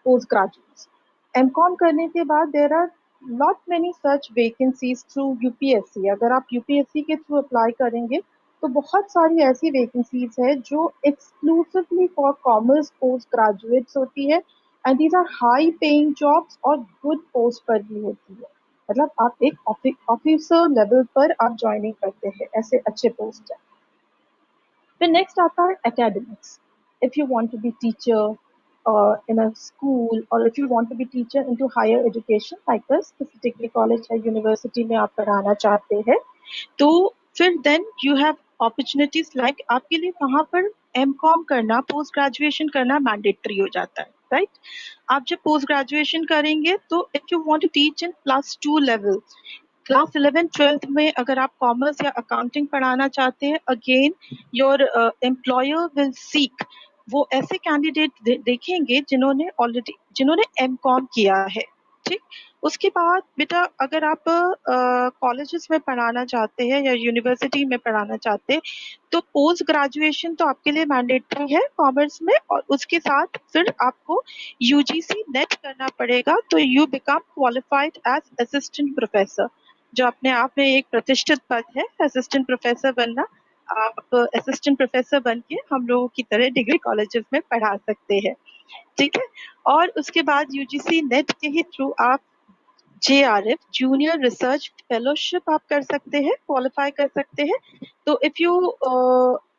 post graduates. MCom करने के बाद there are not many such vacancies through UPSC. अगर आप यूपीएससी के थ्रू अप्लाई करेंगे तो बहुत सारी ऐसी वैकेंसीज है जो exclusively for commerce post graduates होती है, and these are high paying jobs और गुड पोस्ट पर भी होती है. मतलब आप एक ऑफिसर लेवल पर आप ज्वाइनिंग करते हैं, ऐसे अच्छे पोस्ट है. फिर नेक्स्ट आता है academics. If you want to be teacher in a school, or if you want to be teacher into higher education like us, किसी डिग्री कॉलेज या यूनिवर्सिटी में आप पढ़ाना चाहते हैं, तो फिर then you have opportunities like आपके लिए वहां पर एमकॉम करना, पोस्ट ग्रेजुएशन करना मैंडेटरी हो जाता है, राइट? आप जब पोस्ट ग्रेजुएशन करेंगे तो if you want to teach in +2 level, class 11th-12th में अगर आप कॉमर्स या अकाउंटिंग पढ़ाना चाहते हैं, again your employer will seek, वो ऐसे कैंडिडेट देखेंगे जिन्होंने एमकॉम किया है, ठीक? उसके बाद बेटा अगर आप कॉलेजेस में पढ़ाना चाहते हैं या यूनिवर्सिटी में पढ़ाना चाहते हैं, तो पोस्ट ग्रेजुएशन तो आपके लिए मैंडेटरी है कॉमर्स में, और उसके साथ फिर आपको यूजीसी नेट करना पड़ेगा, तो you become qualified as assistant professor, जो अपने आप में एक प्रतिष्ठित पद है, असिस्टेंट प्रोफेसर बनना। आप असिस्टेंट प्रोफेसर बन के हम लोगों की तरह डिग्री कॉलेजेस में पढ़ा सकते हैं, ठीक है? और उसके बाद यूजीसी नेट के ही थ्रू आप JRF जूनियर रिसर्च फेलोशिप आप कर सकते हैं, क्वालिफाई कर सकते हैं। तो if you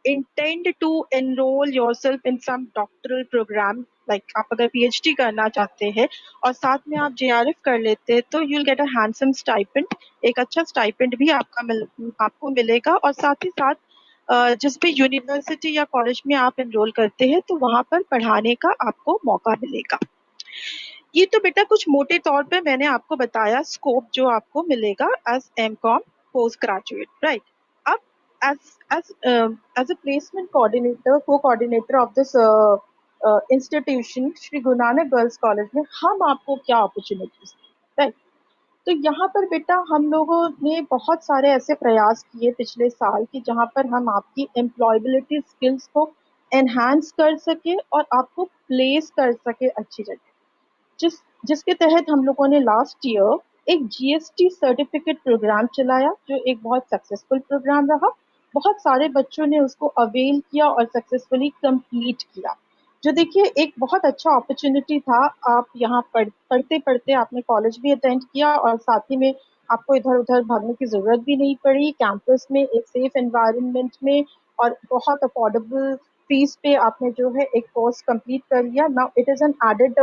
intend to enrol yourself in some doctoral program, like आप अगर PhD करना चाहते हैं और साथ में आप JRF कर लेते हैं, तो you'll get a handsome stipend, एक अच्छा स्टाइपेंड भी आपको मिलेगा, और साथ ही साथ जिस भी यूनिवर्सिटी या कॉलेज में आप एनरोल करते हैं, तो वहां पर पढ़ाने का आपको मौका मिलेगा। ये तो बेटा कुछ मोटे तौर पे मैंने आपको बताया स्कोप जो आपको मिलेगा as MCom post graduate, right? अब as a placement coordinator, co coordinator of this institution Shri Guru Nanak girls college में हम आपको क्या अपॉर्चुनिटीज, राइट? तो यहाँ पर बेटा हम लोगों ने बहुत सारे ऐसे प्रयास किए पिछले साल कि जहाँ पर हम आपकी एम्प्लॉयबिलिटी स्किल्स को एनहांस कर सके और आपको प्लेस कर सके अच्छी जगह, जिसके तहत हम लोगों ने लास्ट ईयर एक GST सर्टिफिकेट प्रोग्राम चलाया, जो एक बहुत सक्सेसफुल प्रोग्राम रहा। बहुत सारे बच्चों ने उसको अवेल किया और सक्सेसफुली कंप्लीट किया, जो देखिए एक बहुत अच्छा अपॉर्चुनिटी था। आप यहाँ पढ़ते पढ़ते आपने कॉलेज भी अटेंड किया, और साथ ही में आपको इधर उधर भागने की जरूरत भी नहीं पड़ी, कैंपस में एक सेफ एनवायरनमेंट में और बहुत अफोर्डेबल फीस पे आपने जो है एक कोर्स कंप्लीट कर लिया। Now it is an added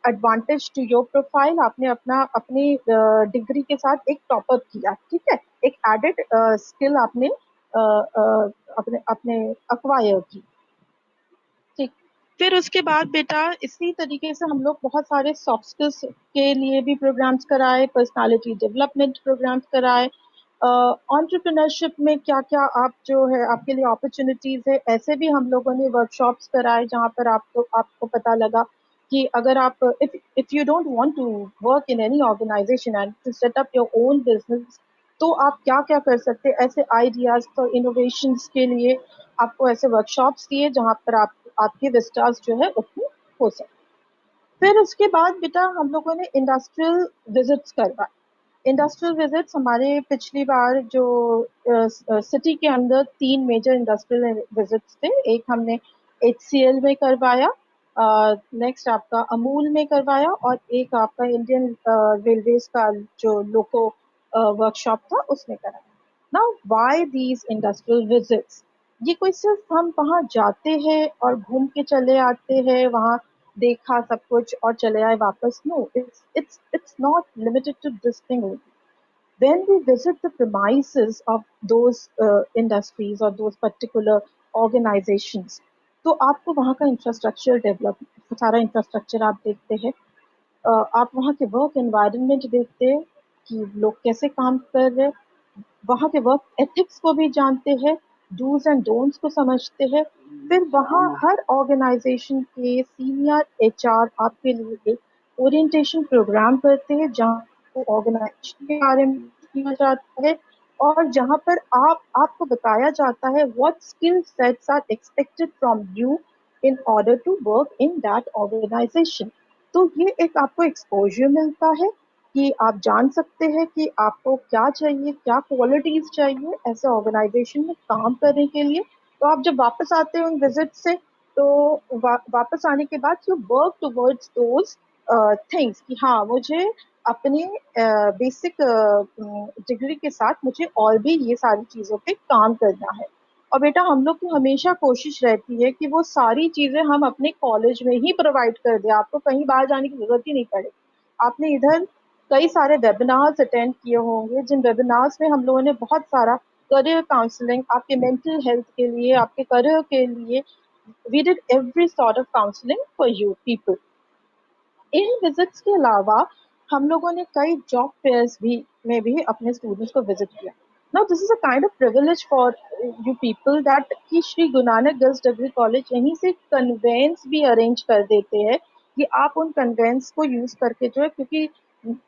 advantage to your profile, आपने अपनी डिग्री के साथ एक टॉपअप किया, ठीक है? एक एडेड स्किल आपने अपने अपने अक्वायर की, ठीक? फिर उसके बाद बेटा इसी तरीके से हम लोग बहुत सारे सॉफ्ट स्किल्स के लिए भी प्रोग्राम्स कराए, पर्सनालिटी डेवलपमेंट प्रोग्राम्स कराए, एंटरप्रेन्योरशिप में क्या क्या आप जो है आपके लिए अपॉर्चुनिटीज है, ऐसे भी हम लोगों ने वर्कशॉप्स कराए, जहाँ पर आपको पता लगा कि अगर आप if you don't want to work in any organisation and to set up your own business, तो आप क्या क्या कर सकते हैं, ऐसे आइडियाज और इनोवेशंस के लिए आपको ऐसे वर्कशॉप्स दिए जहाँ पर आपके विस्टार्स जो है ओपन हो सके। फिर उसके बाद बेटा हम लोगों ने इंडस्ट्रियल विजिट्स करवाए। इंडस्ट्रियल विजिट्स हमारे पिछली बार जो सिटी के अंदर 3 मेजर इंडस्ट्रियल विजिट्स थे, एक हमने HCL में करवाया, नेक्स्ट आपका अमूल में करवाया, और एक आपका इंडियन रेलवेज का जो लोको वर्कशॉप था उसमें कराया। Now why these industrial visits? ये कोई सिर्फ हम वहाँ जाते हैं और घूम के चले आते हैं, वहाँ देखा सब कुछ और चले आए वापस? No, it's not limited to this thing only. When we visit the premises of those industries or those particular organizations, तो आपको वहाँ का इंफ्रास्ट्रक्चर डेवलप, सारा इंफ्रास्ट्रक्चर आप देखते हैं, आप वहाँ के वर्क एनवायरनमेंट देखते हैं कि लोग कैसे काम कर रहे हैं, वहाँ के वर्क एथिक्स को भी जानते हैं, डूज एंड डोंट्स को समझते हैं। फिर वहाँ हर ऑर्गेनाइजेशन के सीनियर HR आपके लिए एक ओरिएंटेशन प्रोग्राम करते हैं, जहाँ ऑर्गेनाइजेशन के बारे में किया जाता है, और जहाँ पर आपको बताया जाता है what skill sets are expected from you in order to work in that organisation. तो ये एक आपको एक्सपोजर मिलता है कि आप जान सकते हैं कि आपको क्या चाहिए, क्या क्वालिटीज चाहिए ऐसे ऑर्गेनाइजेशन में काम करने के लिए। तो आप जब वापस आते हो उन विजिट से, तो वापस आने के बाद you work towards those things कि हाँ, मुझे अपने बेसिक डिग्री के साथ मुझे और भी ये सारी चीज़ों पे काम करना है। और बेटा हम लोग की हमेशा कोशिश रहती है कि वो सारी चीजें हम अपने कॉलेज में ही प्रोवाइड कर दें, आपको कहीं बाहर जाने की जरूरत ही नहीं पड़े। आपने इधर कई सारे वेबिनार्स अटेंड किए होंगे, जिन वेबिनार्स में हम लोगों ने बहुत सारा करियर काउंसलिंग, आपके मेंटल हेल्थ के लिए, आपके करियर के लिए, we did every sort of counselling for you people. इन विजिट्स के अलावा हम लोगों ने कई जॉब फेयर्स भी अपने स्टूडेंट्स को विजिट किया। Now this is a kind of privilege for you people that कि Shri Guru Nanak girls degree college यहीं से कन्वेंस भी अरेंज कर देते हैं कि आप उन कन्वेंस को यूज करके जो है, क्योंकि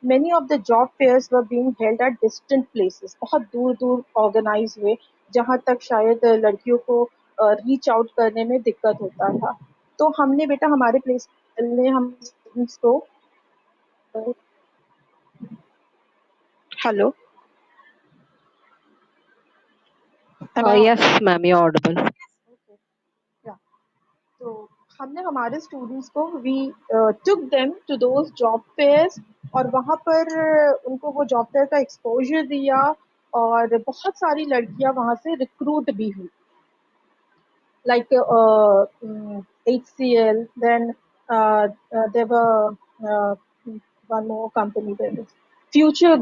many of the job fairs were being held at distant places, बहुत दूर दूर ऑर्गेनाइज हुए, जहां तक शायद लड़कियों को रीच आउट करने में दिक्कत होता था। तो हमने बेटा हमारे प्लेस ने हम स्टूडेंट्स को, hello, am I Yes, ma'am, you're audible. okay? Yeah. तो हमने हमारे स्टूडेंट्स को we took them to those job fairs, और वहाँ पर उनको वो जॉब फेयर का एक्सपोजर दिया, और बहुत सारी लड़कियां वहाँ से रिक्रूट भी हुई, like HCL. Then there were one more company there is Future,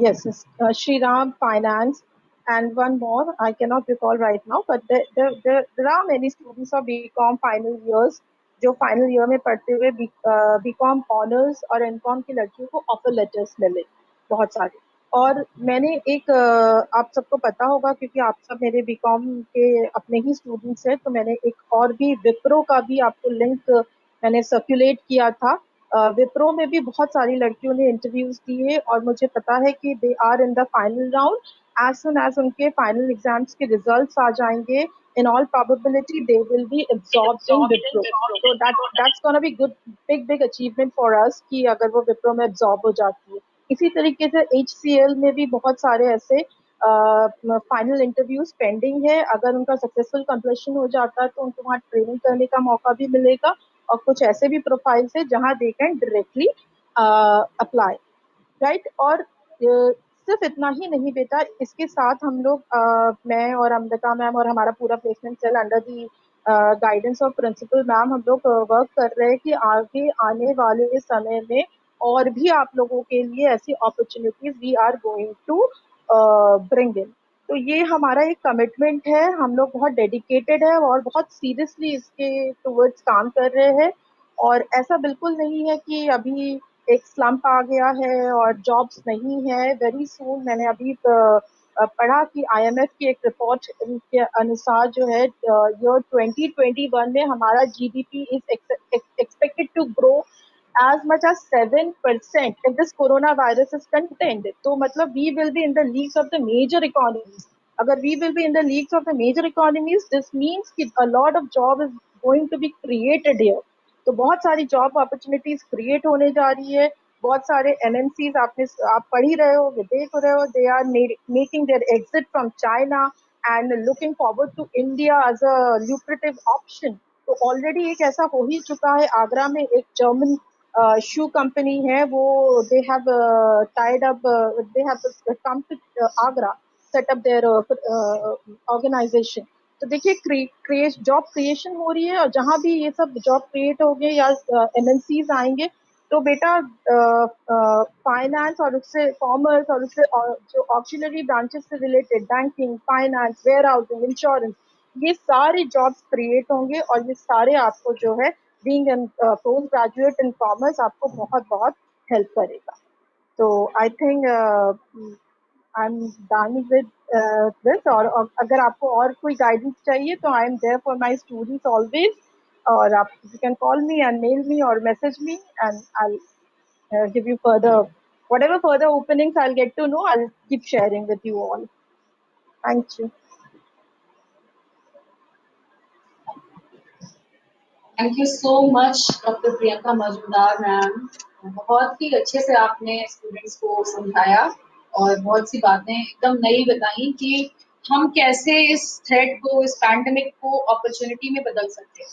yes, Shriram Finance, and one more I cannot recall right now. But there are many students of BCom final years जो final year में पढ़ते हुए BCom honours और MCom की लड़कियों को offer letters मिले बहुत सारे। और मैंने एक आप सबको पता होगा क्योंकि आप सब मेरे बीकॉम के अपने ही स्टूडेंट्स हैं, तो मैंने एक और भी विप्रो का भी आपको लिंक मैंने सर्कुलेट किया था। विप्रो में भी बहुत सारी लड़कियों ने इंटरव्यूज दिए, और मुझे पता है कि they are in the final round. As soon as उनके फाइनल एग्जाम्स के रिजल्ट्स आ जाएंगे, in all probability they will be absorbed in Wipro. So that's gonna be good, big achievement for us कि अगर वो Wipro में absorb हो जाती है। इसी तरीके से HCL में भी बहुत सारे ऐसे फाइनल इंटरव्यूज पेंडिंग है। अगर उनका सक्सेसफुल कंप्लीशन हो जाता है तो उनको वहाँ ट्रेनिंग करने का मौका भी मिलेगा, और कुछ ऐसे भी प्रोफाइल्स है जहाँ they can directly apply, right. और सिर्फ इतना ही नहीं बेटा, इसके साथ हम लोग मैं और अमृता मैम और हमारा पूरा placement cell under the guidance of principal ma'am हम लोग वर्क कर रहे हैं कि आगे आने वाले समय में और भी आप लोगों के लिए ऐसी opportunities we are going to bring in. तो ये हमारा एक कमिटमेंट है, हम लोग बहुत डेडिकेटेड है और बहुत सीरियसली इसके टुवर्ड्स काम कर रहे हैं। और ऐसा बिल्कुल नहीं है कि अभी एक स्लम्प आ गया है और जॉब्स नहीं है। वेरी सून, मैंने अभी पढ़ा कि IMF की एक रिपोर्ट के अनुसार जो है ईयर 2021 में हमारा GDP is expected to grow as much as 7% if this coronavirus is contained. तो मतलब we will be in the leagues of the major economies. अगर we will be in the leagues of the major economies, this means कि a lot of job is going to be created here. तो बहुत सारी job opportunities create होने जा रही है। बहुत सारे MNCs आप पढ़ ही रहे हो, देख रहे हो, they are making their exit from China and looking forward to India as a lucrative option. तो ऑलरेडी एक ऐसा हो ही चुका है, आगरा में एक जर्मन शू कंपनी है, वो they have tied up, they have come to Agra, set up their organisation. तो देखिए जॉब क्रिएशन हो रही है, और जहाँ भी ये सब जॉब क्रिएट होंगे या MNCs आएंगे तो बेटा फाइनेंस और उससे कॉमर्स और उससे जो ऑक्सिलरी ब्रांचेस से related banking, finance, warehousing, insurance, ये सारे जॉब्स क्रिएट होंगे, और ये सारे आपको जो है being an post graduate in commerce आपको बहुत बहुत हेल्प करेगा। तो I think I am done with this. और अगर आपको और कोई गाइडेंस चाहिए तो I am there for my students always, और आप you can call me and mail me और message me and I give you further whatever further openings I'll get to know, I'll keep sharing with you all. Thank you. Thank you so much doctor Priyanka Majumdar ma'am. बहुत ही अच्छे से आपने students को समझाया और बहुत सी बातें एकदम नई बताई कि हम कैसे इस थ्रेट को, इस पैंडेमिक को अपॉर्चुनिटी में बदल सकते हैं।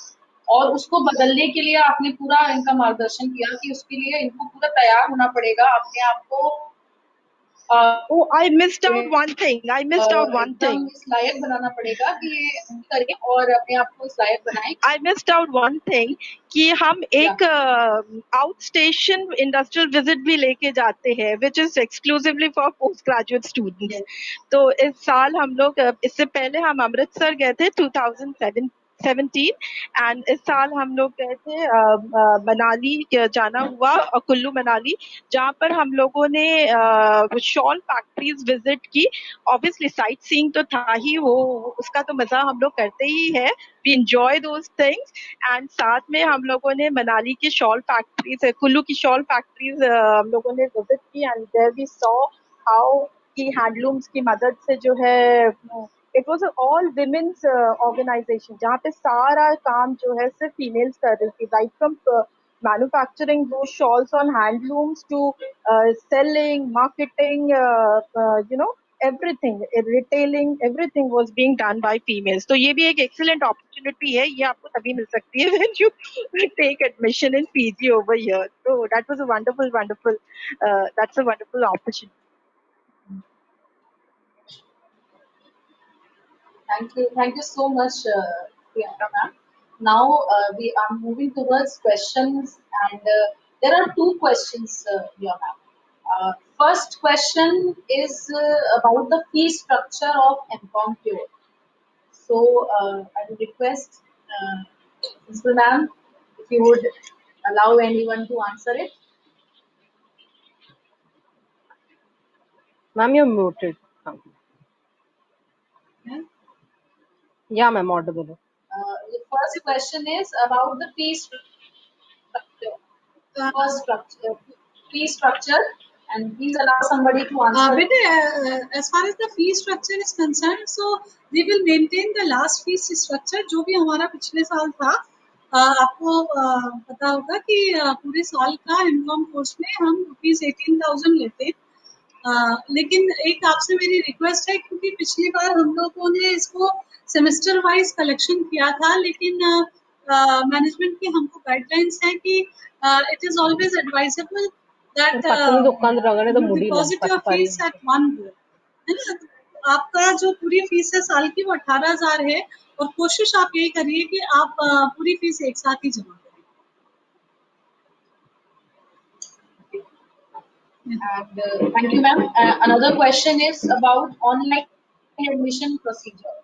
और उसको बदलने के लिए आपने पूरा इनका मार्गदर्शन किया कि उसके लिए इनको पूरा तैयार होना पड़ेगा, अपने आप को Oh, I missed out one thing. I missed out one एकदम thing. इस लायक बनाना पड़ेगा कि ये करके और अपने आप को इस लायक बनाएं. I missed out one thing कि हम Yeah. एक आउट स्टेशन इंडस्ट्रियल विजिट भी लेके जाते हैं which is exclusively for post graduate students. Yes. तो इस साल हम लोग इससे पहले हम अमृतसर गए थे 2017 एंड इस साल हम लोग गए थे मनाली जाना हुआ कुल्लू मनाली जहाँ पर हम लोगों ने शॉल फैक्ट्रीज विजिट की. ऑब्वियसली साइट सीइंग तो था ही वो उसका तो मजा हम लोग करते ही है. We enjoy those things and साथ में हम लोगों ने मनाली की शॉल फैक्ट्रीज कुल्लू की शॉल फैक्ट्रीज हम लोगों ने विजिट की and there we saw how की हैंडलूम्स की मदद से जो है it was all women's organisation जहाँ पे सारा काम जो है सिर्फ फीमेल्स कर रही थी right from manufacturing those shawls on handlooms to selling, marketing, everything, retailing, everything was being done by females. तो ये भी एक excellent opportunity है. ये आपको तभी मिल सकती है when you take admission in PG over here. So that was a wonderful, that's a wonderful opportunity. Thank you so much, Priyanka ma'am. Now we are moving towards questions, and there are two questions here, ma'am. First question is about the fee structure of MCOM Pure. So I would request Principal ma'am if you would allow anyone to answer it. Ma'am, you're muted. Yeah, ma'am, audible. The first question is about the fee structure. First structure, fee structure, and please allow somebody to answer. As far as the fee structure is concerned, so we will maintain the last fee structure जो भी हमारा पिछले साल था. आपको पता होगा कि पूरे साल का इनकम कोर्स में हम ₹18,000 लेते हैं. लेकिन एक आपसे मेरी रिक्वेस्ट है क्योंकि पिछली बार हम लोगों ने इसको सेमेस्टर वाइज कलेक्शन किया था लेकिन मैनेजमेंट की हमको गाइडलाइंस है कि it is always advisable that to deposit your fees at one go, है ना. आपका जो पूरी फीस है साल की वो 18,000 है और कोशिश आप यही करिए कि आप पूरी फीस एक साथ ही जमा करें. And thank you, ma'am. Another question is about online admission procedure.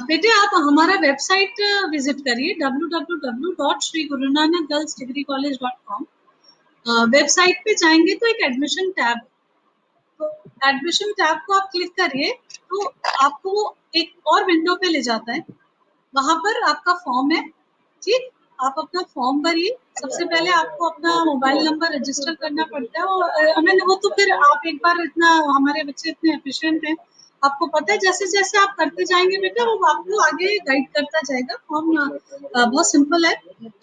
बेटे आप हमारा वेबसाइट विजिट करिए www.sri-gurunanakgirlsdegreecollege.com. वेबसाइट पे जाएंगे तो एक एडमिशन टैब, तो एडमिशन टैब को आप क्लिक करिए तो आपको वो एक और विंडो पे ले जाता है. वहां पर आपका फॉर्म है, ठीक. आप अपना फॉर्म भरिए. सबसे पहले आपको अपना मोबाइल नंबर रजिस्टर करना पड़ता है और हमें वो तो फिर आप एक बार इतना हमारे बच्चे इतने एफिशिएंट हैं, आपको पता है जैसे जैसे आप करते जाएंगे बेटा वो आपको आगे गाइड करता जाएगा. फॉर्म बहुत सिंपल है.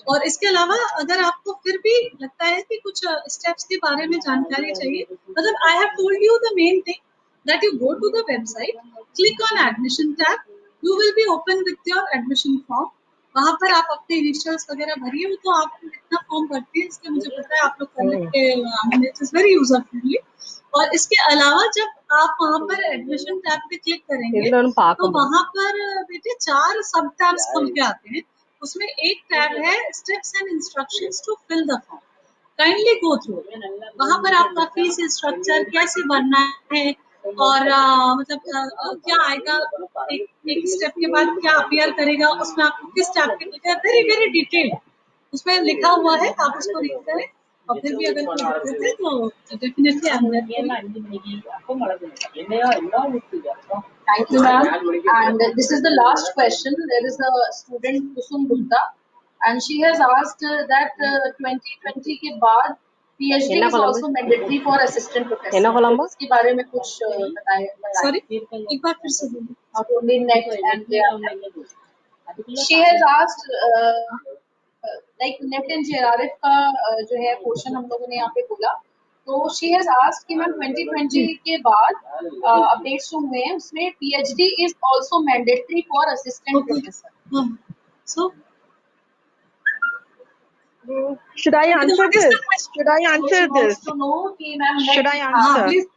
और इसके अलावा अगर आपको फिर भी लगता है कि कुछ स्टेप्स के बारे में जानकारी चाहिए, मतलब I have told you the main thing that you go to the website, click on admission tab, you will be open with your admission form. वहाँ पर आप अपने इनिशियल्स वगैरह भरिए. वो तो आप इतना फॉर्म भरते हैं इसलिए मुझे पता है आप लोग कर लेते हैं, it is very user friendly. और इसके अलावा जब आप वहाँ पर एडमिशन टैब पे क्लिक करेंगे तो वहाँ पर बेटे 4 सब टैब्स खुल के आते हैं. उसमें एक टैब है steps and instructions to fill the form. Kindly go through. वहाँ पर आपका फीस स्ट्रक्चर कैसे भरना है और मतलब क्या आएगा, एक स्टेप के बाद क्या अपीयर करेगा, उसमें आपको किस टाइप के वेरी वेरी डिटेल उसमें लिखा हुआ है. आप उसको रीड करें और फिर भी अगर कोई दिक्कत है तो definitely Thank you, ma'am. And this is the last question. There is a student Kusum Gupta, and she has asked that 2020 के बाद PhD is also mandatory for assistant professor. तो इसके बारे में कुछ बताएं. सॉरी एक बार फिर से बोलिए. Not only NET and JRF. She has asked like NET and JRF का जो है पोर्शन हम लोगों ने यहाँ पे बोला. तो she has asked कि मैम 2020 के बाद अपडेट्स जो हुए हैं उसमें PhD is also mandatory for assistant professor. So Should I What answer is the this? question? Should I So answer she wants this? to know कि मैम Should I हाँ हाँ, answer? please.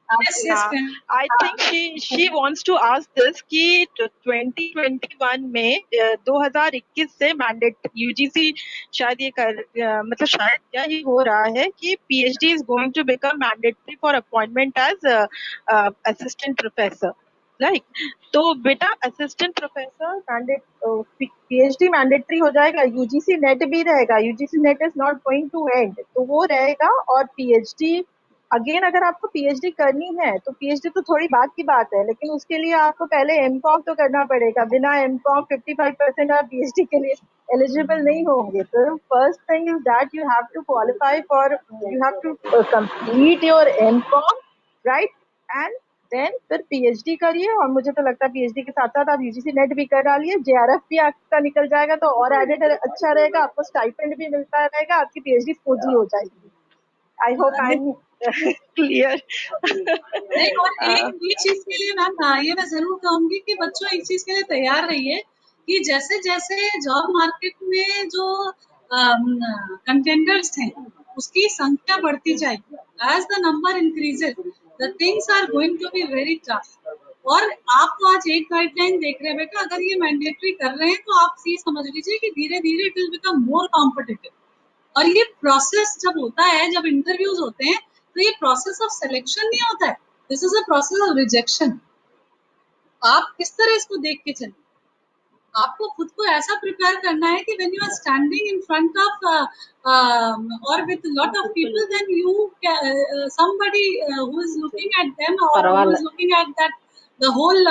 Yes, yes, Yeah, can. I think she wants to ask this कि 2021 में 2021 से mandate UGC शायद ये मतलब शायद क्या ही हो रहा है कि PhD is going to become mandatory for appointment as assistant professor, right? तो बेटा assistant professor mandate PhD mandatory हो जाएगा, यूजीसी नेट भी रहेगा, UGC NET is not going to end, तो वो रहेगा। और पीएचडी अगेन अगर आपको पीएचडी करनी है तो पीएचडी तो थोड़ी बात की बात है, लेकिन उसके लिए आपको पहले एमकॉम तो करना पड़ेगा। बिना एमकॉम 55% आप पीएचडी के लिए एलिजिबल नहीं होंगे। तो first thing is that you have to qualify for, you have to complete your MCom, right? And then फिर पीएचडी करिए। और मुझे तो लगता है पीएचडी के साथ साथ आप यूजीसी नेट भी कर डालिए, जेआरएफ भी आपका निकल जाएगा तो और एडेड अच्छा रहेगा, आपको स्टाइपेंड भी मिलता रहेगा, आपकी पीएचडी फौजी हो जाएगी। I hope I am clear. नहीं, और एक चीज के लिए मैम ये मैं जरूर कहूंगी कि बच्चों एक चीज के लिए तैयार रहिए कि जैसे जैसे जॉब मार्केट में जो कंटेंडर्स हैं उसकी संख्या बढ़ती जाएगी, as the number increases the things are going to be very tough. और आप तो आज एक गाइडलाइन देख रहे हैं बेटा, अगर ये मैंडेटरी कर रहे हैं तो आप ये समझ लीजिए कि धीरे धीरे it will become more competitive. और ये प्रोसेस जब होता है, जब इंटरव्यूज होते हैं, तो ये प्रोसेस ऑफ सिलेक्शन नहीं होता है, this is a process of rejection. आप किस तरह इसको देख के चलें, आपको खुद को ऐसा प्रिपेयर करना है कि when you are standing in front of और with lot of people, then you somebody who is looking at them or who Parvala. is looking at that the whole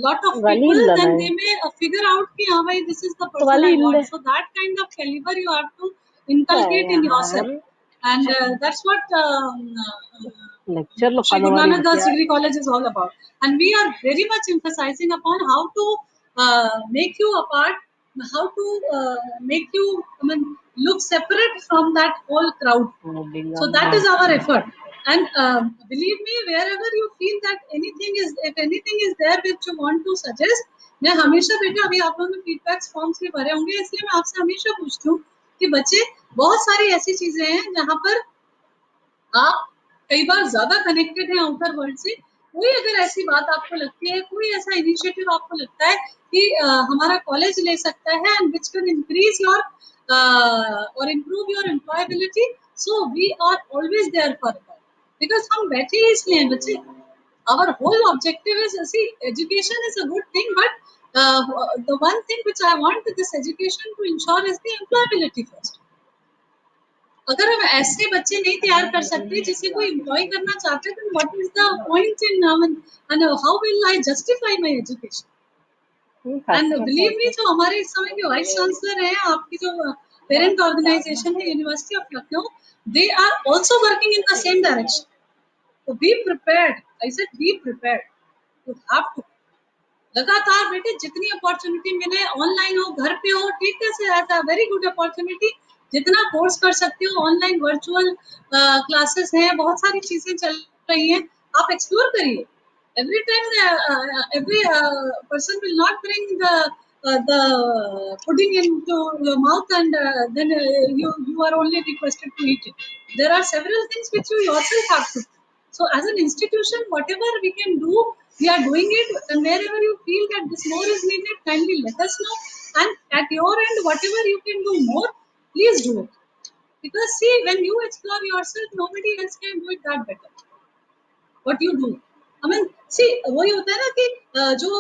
lot of Wali people, illa then na. they may figure out कि हाँ भाई this is the person Wali I illa. want. So that kind of caliber you have to inculcate in yourself, and that's what Lecture lo Shri Guru kadamari Nanak Das idea. Degree College is all about. And we are very much emphasizing upon how to make you apart, how to make you, I mean, look separate from that whole crowd. So that is our effort. And believe me, wherever you feel that anything is, if anything is there which you want to suggest, मैं हमेशा बेटा, अभी आप लोगों ने feedbacks forms भी भरे होंगे, इसलिए मैं आपसे हमेशा पूछती हूँ कि बच्चे, बहुत सारी ऐसी चीजें हैं जहाँ पर आप कई बार ज्यादा कनेक्टेड हैं आउटर वर्ल्ड से। कोई अगर ऐसी बात आपको लगती है, कोई ऐसा इनिशिएटिव आपको लगता है कि हमारा कॉलेज ले सकता है and which can increase your और improve your employability, so we are always there for that, because हम बैठे ही इसलिए हैं बच्चे। our whole objective is, see, education is a good thing, but the one thing which I want this education to ensure is the employability first. अगर हम ऐसे बच्चे नहीं तैयार कर सकते जिसे कोई एम्प्लॉय करना चाहते हैं, तो what is the point in and how will I justify my education? And believe मी, जो हमारे इस समय के वाइस चांसलर हैं, आपकी जो पेरेंट ऑर्गेनाइजेशन है university of Lucknow, they are also working in the same direction. तो be prepared, I said be prepared, you have to लगातार बेटे, जितनी अपॉर्चुनिटी मिले, ऑनलाइन हो, घर पे हो, ठीक है, वेरी गुड अपॉर्चुनिटी, जितना कोर्स कर सकते हो, ऑनलाइन वर्चुअल क्लासेस हैं, बहुत सारी चीजें चल रही हैं, आप एक्सप्लोर करिए। every time every person will not bring the pudding into your mouth, and then you are only requested to eat it. There are several things which you yourself have to do. So as an institution, whatever we can do, we are doing it, and wherever you feel that this more is needed, kindly let us know, and at your end, whatever you can do more, please do it. Because see, when you explore yourself, nobody else can do it that better. What you do, I mean, see, वही होता है ना कि जो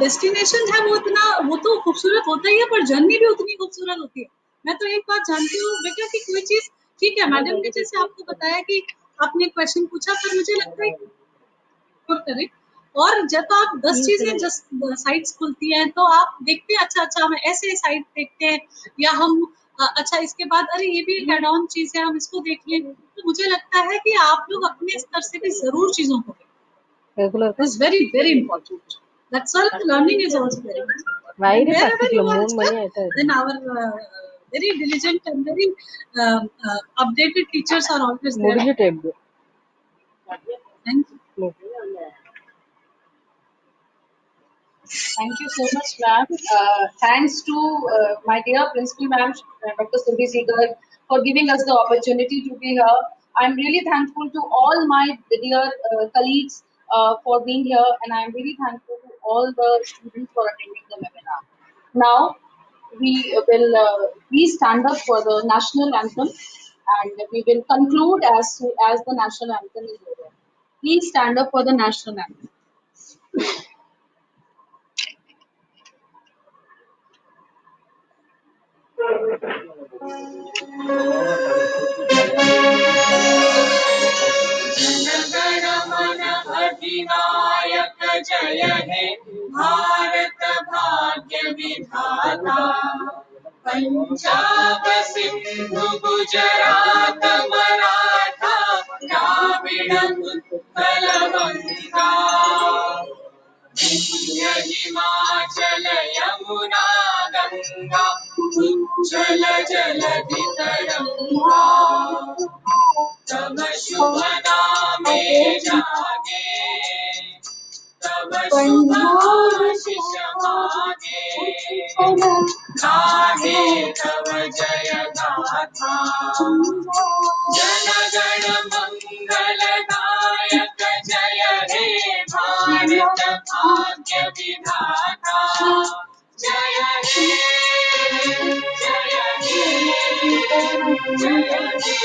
destination है वो तो खूबसूरत होता ही है, पर जर्नी भी उतनी खूबसूरत होती है। मैं तो एक बात जानती हूँ बेटा कि कोई चीज, ठीक है, मैडम ने जैसे आपको बताया कि आपने क्वेश्चन पूछा, पर मुझे लगता है करें, और जब आप 10 चीजें साइट्स खुलती हैं तो आप देखते हैं, अच्छा हम ऐसे साइट देखते हैं, या हम अच्छा इसके बाद अरे ये भी एक एड ऑन चीज है, हम इसको देख लें। तो मुझे लगता है कि आप लोग अपने स्तर से भी जरूर चीजों को Regular. Is very very important, that self learning is also very important. Why And the wherever you particular are, moon money at then our very diligent and very updated teachers are always there. Motivated. Thank you. Thank you so much, ma'am. Thanks to my dear principal ma'am, Dr. Surbhi Seegar, for giving us the opportunity to be here. I'm really thankful to all my dear colleagues for being here, and I'm really thankful to all the students for attending the webinar. Now, we will please stand up for the national anthem, and we will conclude as soon as the national anthem is over. Please stand up for the national anthem. जनगणमन अधिनायक जय हे भारत भाग्य विधाता पंजाब सिंधु गुजरात मराठा द्राविड उत्कल बंगा विंध्य हिमाचल यमुना गंगा उज्जल जलधि तरंगा तब शुभ नामे जागे तब शुभ आशीष मागे गाहे तब जय गाथा जन गण मंगल दायक जय हे भारत भाग्य विधाता जय हे जय हे जय हे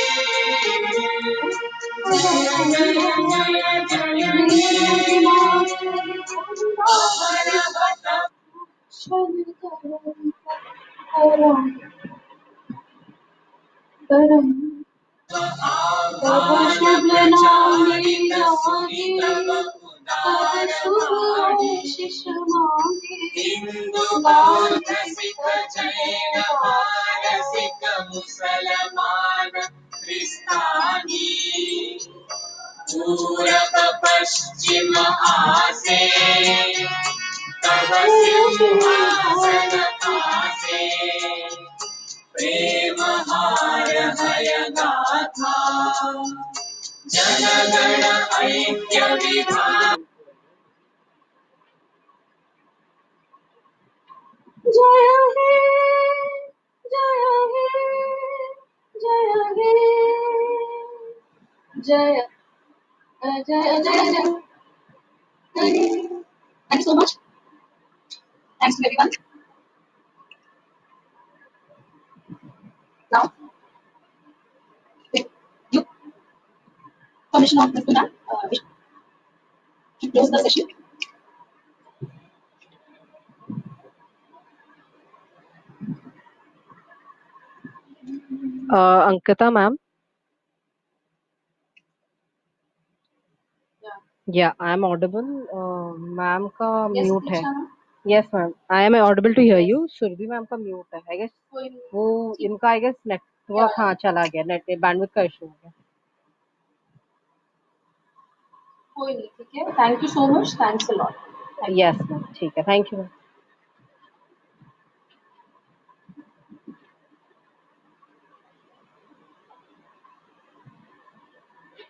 शुभ नामे जागे तब शुभ आशीष मांगे हिंदू बौद्ध सिख जैन पारसिक मुसलमान क्रिस्तानी पूरब पश्चिम आसे तब सिंहासन आसे प्रेम हार हय गाथा जन गण ऐक्य विधाता जय हे जय हे जय हे जय जय जय जय Thank you so much. Thanks to everyone. Now, with you permission of Mr. Ma'am, we should close the session. Ankita ma'am. Yeah, I am audible. Ma'am का Yes, म्यूट है. Diksha ma'am. Yes ma'am, I am audible to hear you. Surabhi ma'am का mute है. I guess कोई नहीं, वो ठीक इनका I guess है। नेटवर्क हाँ चला गया. नेट बैंडविड्थ का इशू हो गया. कोई नहीं, ठीक है। Thank you so much. Thanks a lot. Thank you. Yes ma'am, ठीक है. Thank you.